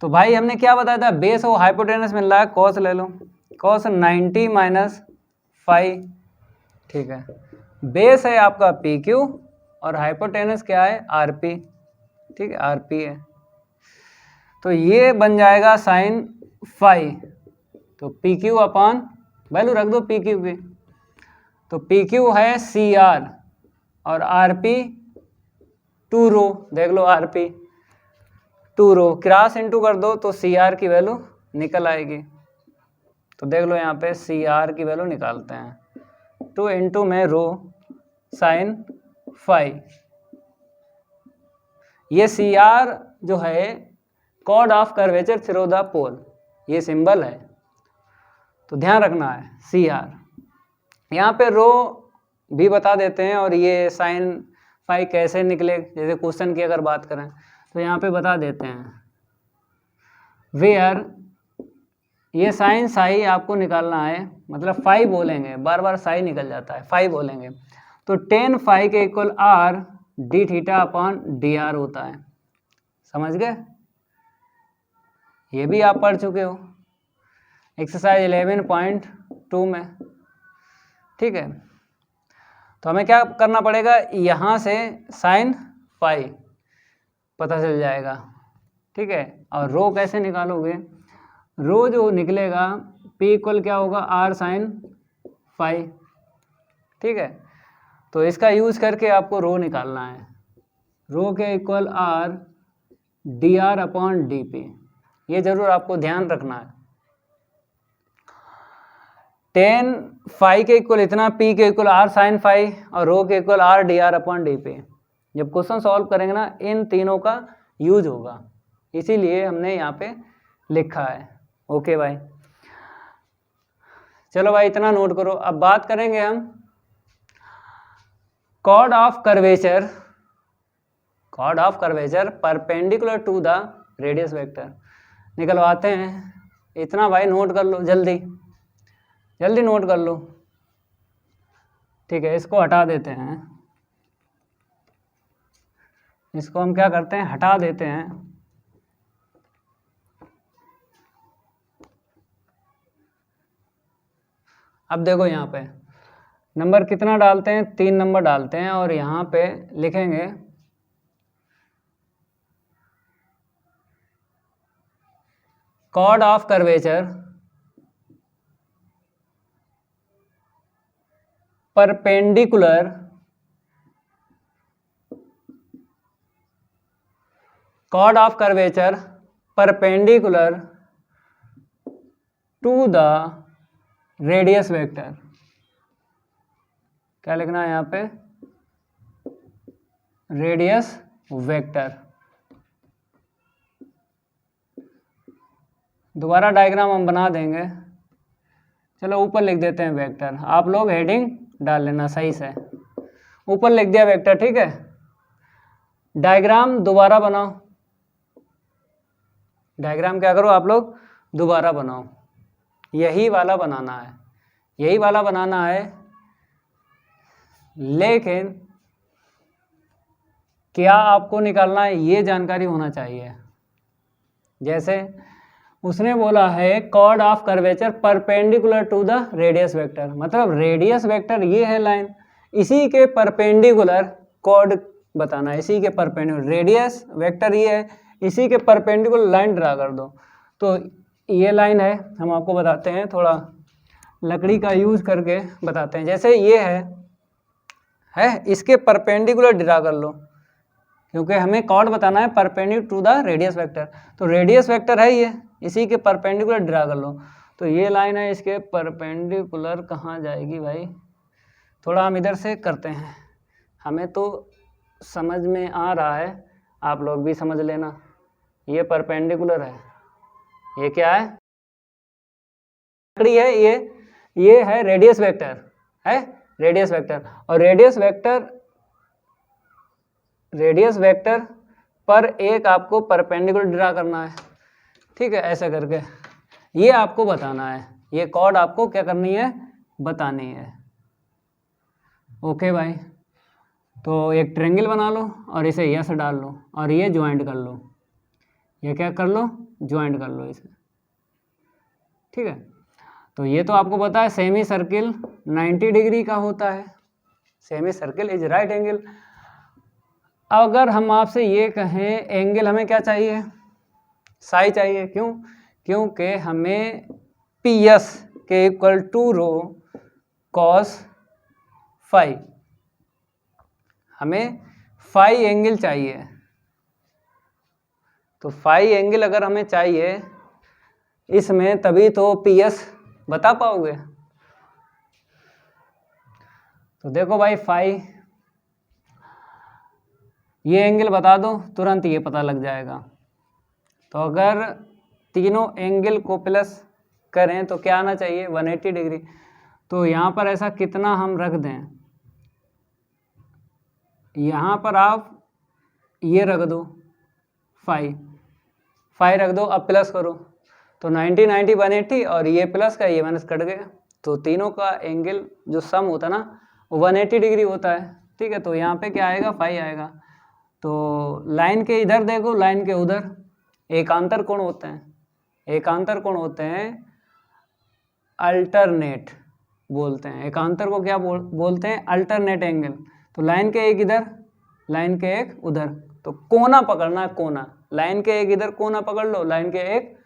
तो भाई हमने क्या बताया था, बेस और हाइपोटेनस मिल रहा है, कॉस ले लो, कॉस 90 माइनस 5, ठीक है। बेस है आपका PQ और हाइपोटेनस क्या है, RP, ठीक है, RP है। तो ये बन जाएगा साइन 5, तो PQ अपॉन वैल्यू रख दो PQ की, तो PQ है CR और RP 2 रो, देख लो RP 2 रो, क्रॉस इनटू कर दो तो CR की वैल्यू निकल आएगी। तो देख लो यहाँ पे CR की वैल्यू निकालते हैं, 2 इंटू में रो साइन 5, ये CR जो है chord of curvature through the pole, ये सिंबल है, तो ध्यान रखना है CR। यहाँ पे रो भी बता देते हैं, और ये साइन 5 कैसे निकले, जैसे क्वेश्चन की अगर बात करें तो यहाँ पे बता देते हैं, वेयर, ये साइन साई आपको निकालना है, मतलब 5 बोलेंगे, बार बार साई निकल जाता है, 5 बोलेंगे, तो tan फाई के equal R d theta upon DR होता है, समझ गए। ये भी आप पढ़ चुके हो एक्सरसाइज 11.2 में, ठीक है। तो हमें क्या करना पड़ेगा, यहाँ से साइन 5 पता चल जाएगा, ठीक है। और रो कैसे निकालोगे, रो जो निकलेगा P इक्वल क्या होगा, R साइन 5, ठीक है। तो इसका यूज़ करके आपको रो निकालना है, रो के equal R DR upon DP, ये जरूर आपको ध्यान रखना है। tan फाई के इक्वल इतना, P के इक्वल R साइन 5 और रो के equal R DR upon DP। जब क्वेश्चन सॉल्व करेंगे ना, इन तीनों का यूज होगा, इसीलिए हमने यहाँ पे लिखा है। ओके भाई, चलो भाई इतना नोट करो। अब बात करेंगे हम chord of curvature, chord of curvature perpendicular to the radius vector निकलवाते हैं। इतना भाई नोट कर लो, जल्दी जल्दी नोट कर लो, ठीक है। इसको हटा देते हैं, इसको हम क्या करते हैं, हटा देते हैं। अब देखो यहाँ पे नंबर कितना डालते हैं, 3 नंबर डालते हैं, और यहाँ पे लिखेंगे chord of curvature perpendicular chord of curvature perpendicular to the radius vector. क्या लिखना है यहाँ पे, रेडियस वेक्टर। दोबारा डायग्राम हम बना देंगे, चलो ऊपर लिख देते हैं वेक्टर, आप लोग हेडिंग डाल लेना सही से, ऊपर लिख दिया वेक्टर, ठीक है। डायग्राम दोबारा बनाओ, डायग्राम क्या करो आप लोग दोबारा बनाओ, यही वाला बनाना है, यही वाला बनाना है, लेकिन क्या आपको निकालना है ये जानकारी होना चाहिए। जैसे उसने बोला है chord of curvature perpendicular to the radius vector, मतलब रेडियस वेक्टर ये है लाइन, इसी के परपेंडिकुलर कॉर्ड बताना है, इसी के परपेंडिकुलर रेडियस वेक्टर ये है, इसी के परपेंडिकुलर लाइन ड्रा कर दो। तो ये लाइन है, हम आपको बताते हैं, थोड़ा लकड़ी का यूज करके बताते हैं। जैसे ये है इसके परपेंडिकुलर ड्रा कर लो, क्योंकि हमें कॉर्ड बताना है perpendicular to the radius vector. तो रेडियस वेक्टर है ये, इसी के परपेंडिकुलर ड्रा कर लो। तो ये लाइन है, इसके परपेंडिकुलर कहाँ जाएगी भाई, थोड़ा हम इधर से करते हैं, हमें तो समझ में आ रहा है, आप लोग भी समझ लेना। ये परपेंडिकुलर है, ये क्या है, लकड़ी है, ये है रेडियस वेक्टर, है रेडियस वेक्टर, और रेडियस वेक्टर पर एक आपको परपेंडिकुलर ड्रा करना है, ठीक है, ऐसा करके ये आपको बताना है, ये कॉर्ड आपको क्या करनी है, बतानी है। ओके भाई, तो एक ट्रायंगल बना लो और इसे यस डाल लो और ये ज्वाइंट कर लो, ये क्या कर लो, ज्वाइंट कर लो इसे, ठीक है। तो ये तो आपको पता है सेमी सर्किल 90 डिग्री का होता है, semi circle is right angle. अगर हम आपसे ये कहें एंगल हमें क्या चाहिए, साई चाहिए, क्यों, क्योंकि हमें पी एस के equal to rho cos phi, हमें फाई एंगल चाहिए। तो फाई एंगल अगर हमें चाहिए इसमें, तभी तो पी एस बता पाओगे। तो देखो भाई फाई, ये एंगल बता दो, तुरंत ये पता लग जाएगा। तो अगर तीनों एंगल को प्लस करें तो क्या आना चाहिए, 180 डिग्री। तो यहाँ पर ऐसा कितना हम रख दें, यहाँ पर आप ये रख दो फाई रख दो, अब प्लस करो तो 90 90 180, और ये प्लस का ये माइनस कट गया, तो तीनों का एंगल जो सम होता है ना वो 180 डिग्री होता है, ठीक है। तो यहाँ पे क्या आएगा, फाई आएगा। तो लाइन के इधर देखो, लाइन के उधर एकांतर कोण होते हैं, एकांतर कोण होते हैं अल्टरनेट बोलते हैं, एकांतर को क्या बोलते हैं, अल्टरनेट एंगल। तो लाइन के एक इधर, लाइन के एक उधर, तो कोना पकड़ना है, कोना, लाइन के एक इधर कोना पकड़ लो, लाइन के एक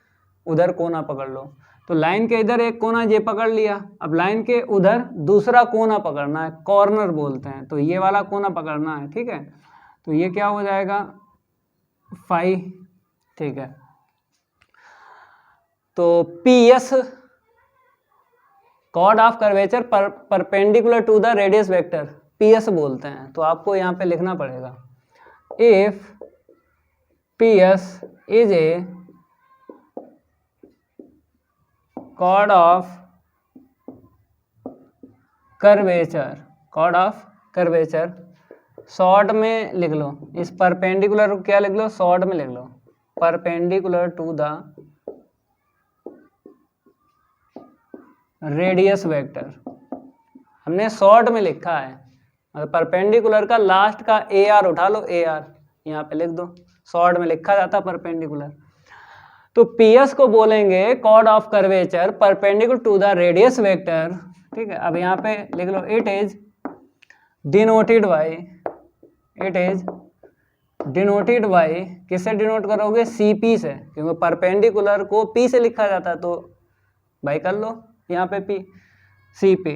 उधर कोना पकड़ लो। तो लाइन के इधर एक कोना ये पकड़ लिया, अब लाइन के उधर दूसरा कोना पकड़ना है, कॉर्नर बोलते हैं, तो ये वाला कोना पकड़ना है, ठीक है। तो ये क्या हो जाएगा, फाई, ठीक है। तो P S chord of curvature perpendicular to the radius vector, P S बोलते हैं। तो आपको यहाँ पे लिखना पड़ेगा, if P S is a chord of curvature, chord of curvature, short में लिख लो, इस परपेंडिकुलर को क्या लिख लो, शॉर्ट में लिख लो, perpendicular to the radius vector, हमने शॉर्ट में लिखा है, मतलब परपेंडिकुलर का लास्ट का ए आर उठा लो, ए आर यहाँ पे लिख दो, शॉर्ट में लिखा जाता परपेंडिकुलर। तो पी एस को बोलेंगे chord of curvature perpendicular to the radius vector, ठीक है। अब यहाँ पे लिख लो, it is denoted by, it is denoted by, किससे डिनोट करोगे, सी पी से, क्योंकि परपेंडिकुलर को पी से लिखा जाता है, तो भाई कर लो यहाँ पे P, C P,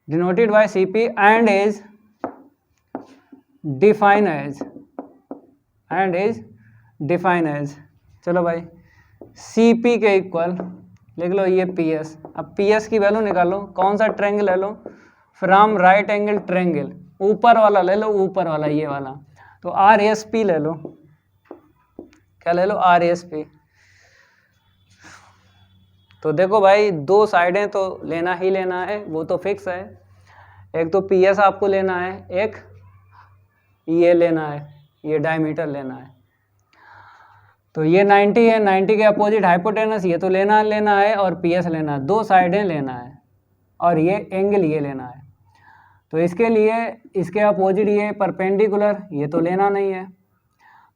denoted by C P, and is define as, and is define as, चलो भाई सी पी के इक्वल लिख लो ये पी एस। अब पी एस की वैल्यू निकालो, कौन सा ट्रायंगल ले लो, फ्रॉम राइट एंगल ट्रायंगल, ऊपर वाला ले लो, ऊपर वाला ये वाला, तो आर एस पी ले लो, क्या ले लो, आर एस पी। तो देखो भाई दो साइडें तो लेना ही लेना है, वो तो फिक्स है, एक तो पी एस आपको लेना है, एक ये लेना है, ये डायमीटर लेना है। तो ये 90 है, 90 के अपोजिट हाइपोटेनस, ये तो लेना है और PS लेना है, दो साइडें लेना है और ये एंगल ये लेना है। तो इसके लिए इसके अपोजिट ये परपेंडिकुलर, ये तो लेना नहीं है।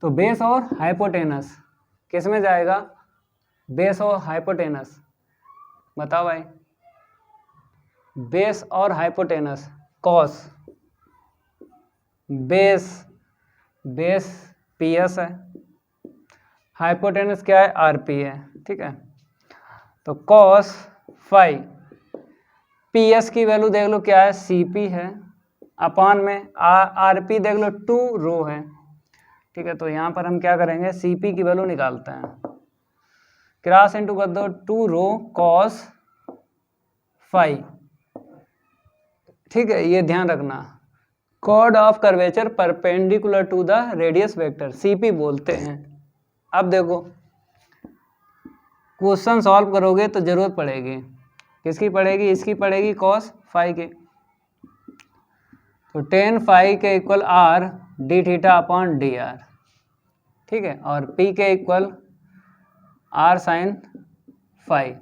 तो बेस और हाइपोटेनस किस में जाएगा? बेस और हाइपोटेनस, बताओ भाई। बेस और हाइपोटेनस, कॉस, बेस PS है, हाइपोटेनस क्या है? RP है, ठीक है। तो कॉस फाई, PS की वैल्यू देख लो क्या है? CP है, अपान में RP देख लो 2 रो है, ठीक है। तो यहाँ पर हम क्या करेंगे? CP की वैल्यू निकालते हैं, क्रॉस इंटू कर दो 2 रो कॉस फाई, ठीक है। ये ध्यान रखना, chord of curvature perpendicular to the radius vector, CP बोलते हैं। अब देखो क्वेश्चन सॉल्व करोगे तो जरूरत पड़ेगी, किसकी पड़ेगी? इसकी पड़ेगी, कॉस फाई की। तो टेन फाई के equal R d theta upon DR, ठीक है। और P के equal R sine phi,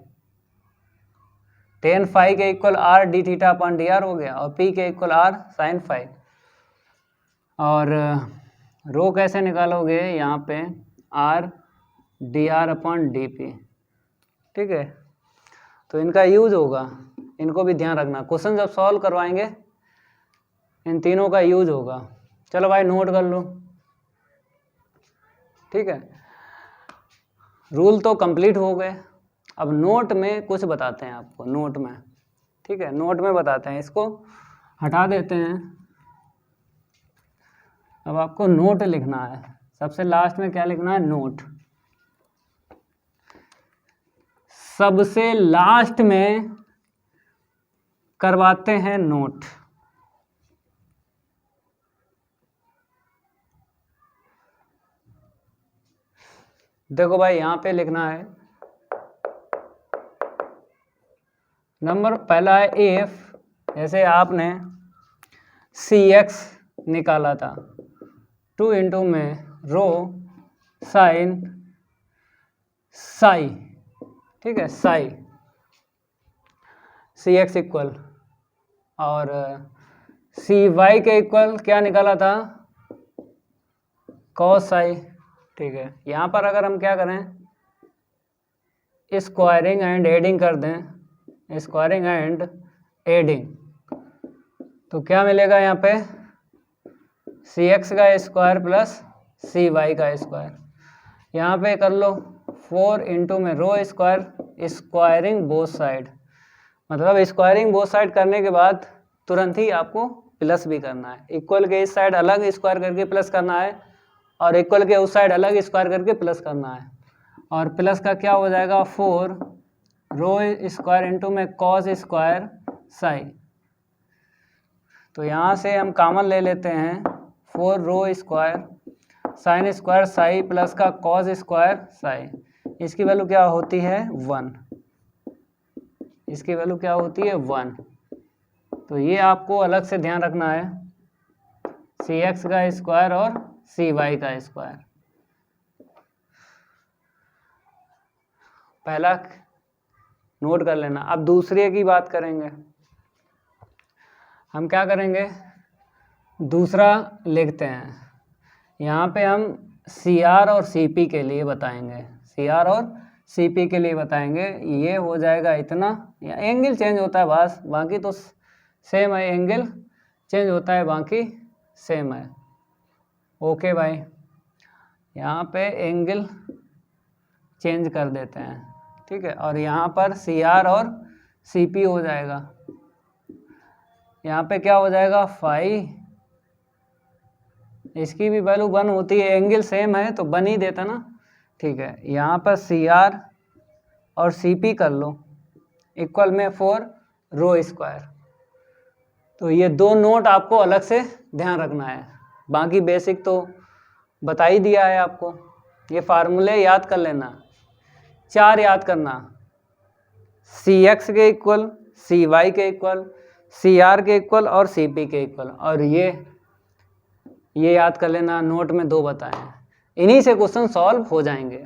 tan phi के equal R d theta upon DR हो गया, और P के इक्वल R साइन फाई। और रो कैसे निकालोगे? यहाँ पे R DR अपॉन DP, ठीक है। तो इनका यूज होगा, इनको भी ध्यान रखना, क्वेश्चन जब सॉल्व करवाएंगे इन तीनों का यूज होगा। चलो भाई नोट कर लो, ठीक है। रूल तो कंप्लीट हो गए, अब नोट में कुछ बताते हैं आपको, नोट में, ठीक है। नोट में बताते हैं, इसको हटा देते हैं। अब आपको नोट लिखना है, सबसे लास्ट में क्या लिखना है? नोट। सबसे लास्ट में करवाते हैं नोट। देखो भाई यहाँ पे लिखना है, नंबर पहला है एफ, जैसे आपने CX निकाला था 2 इंटू में रो साइन साई, ठीक है, साई CX इक्वल, और CY के इक्वल क्या निकाला था? कॉस साई, ठीक है। यहाँ पर अगर हम क्या करें? स्क्वायरिंग एंड एडिंग कर दें, स्क्वायरिंग एंड एडिंग, तो क्या मिलेगा यहाँ पे? CX का स्क्वायर प्लस CY का स्क्वायर। यहाँ पे कर लो 4 इंटू में रो स्क्वायर, स्क्वायरिंग बोथ साइड, मतलब स्क्वायरिंग बोथ साइड करने के बाद तुरंत ही आपको प्लस भी करना है। इक्वल के इस साइड अलग स्क्वायर करके प्लस करना है, और इक्वल के उस साइड अलग स्क्वायर करके प्लस करना है। और प्लस का क्या हो जाएगा? 4 रो स्क्वायर इंटू में कॉस स्क्वायर साई। तो यहाँ से हम कॉमन ले लेते हैं, 4 rho square sine square psi plus का कॉस स्क्वायर साई, इसकी वैल्यू क्या होती है? 1, इसकी वैल्यू क्या होती है? 1। तो ये आपको अलग से ध्यान रखना है, CX का स्क्वायर और CY का स्क्वायर। पहला नोट कर लेना। अब दूसरे की बात करेंगे, हम क्या करेंगे? दूसरा लिखते हैं, यहाँ पे हम CR और CP के लिए बताएंगे, CR और CP के लिए बताएंगे। ये हो जाएगा इतना, एंगल चेंज होता है बस, बाकी तो सेम है, एंगल चेंज होता है बाकी सेम है। ओके भाई, यहाँ पे एंगल चेंज कर देते हैं, ठीक है। और यहाँ पर CR और CP हो जाएगा, यहाँ पे क्या हो जाएगा? फाई, इसकी भी वैल्यू 1 होती है, एंगल सेम है तो 1 ही देता ना, ठीक है। यहाँ पर CR और CP कर लो, इक्वल में 4 रो स्क्वायर। तो ये दो नोट आपको अलग से ध्यान रखना है, बाकी बेसिक तो बता ही दिया है आपको। ये फार्मूले याद कर लेना, 4 याद करना, CX के इक्वल, CY के इक्वल, CR के इक्वल और CP के इक्वल। और ये याद कर लेना, नोट में 2 बताए हैं, इन्हीं से क्वेश्चन सॉल्व हो जाएंगे।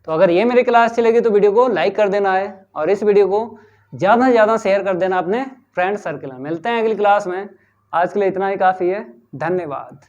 तो अगर ये मेरी क्लास अच्छी लगी तो वीडियो को लाइक कर देना है और इस वीडियो को ज़्यादा से ज़्यादा शेयर कर देना अपने फ्रेंड सर्कल में। मिलते हैं अगली क्लास में, आज के लिए इतना ही काफ़ी है। धन्यवाद।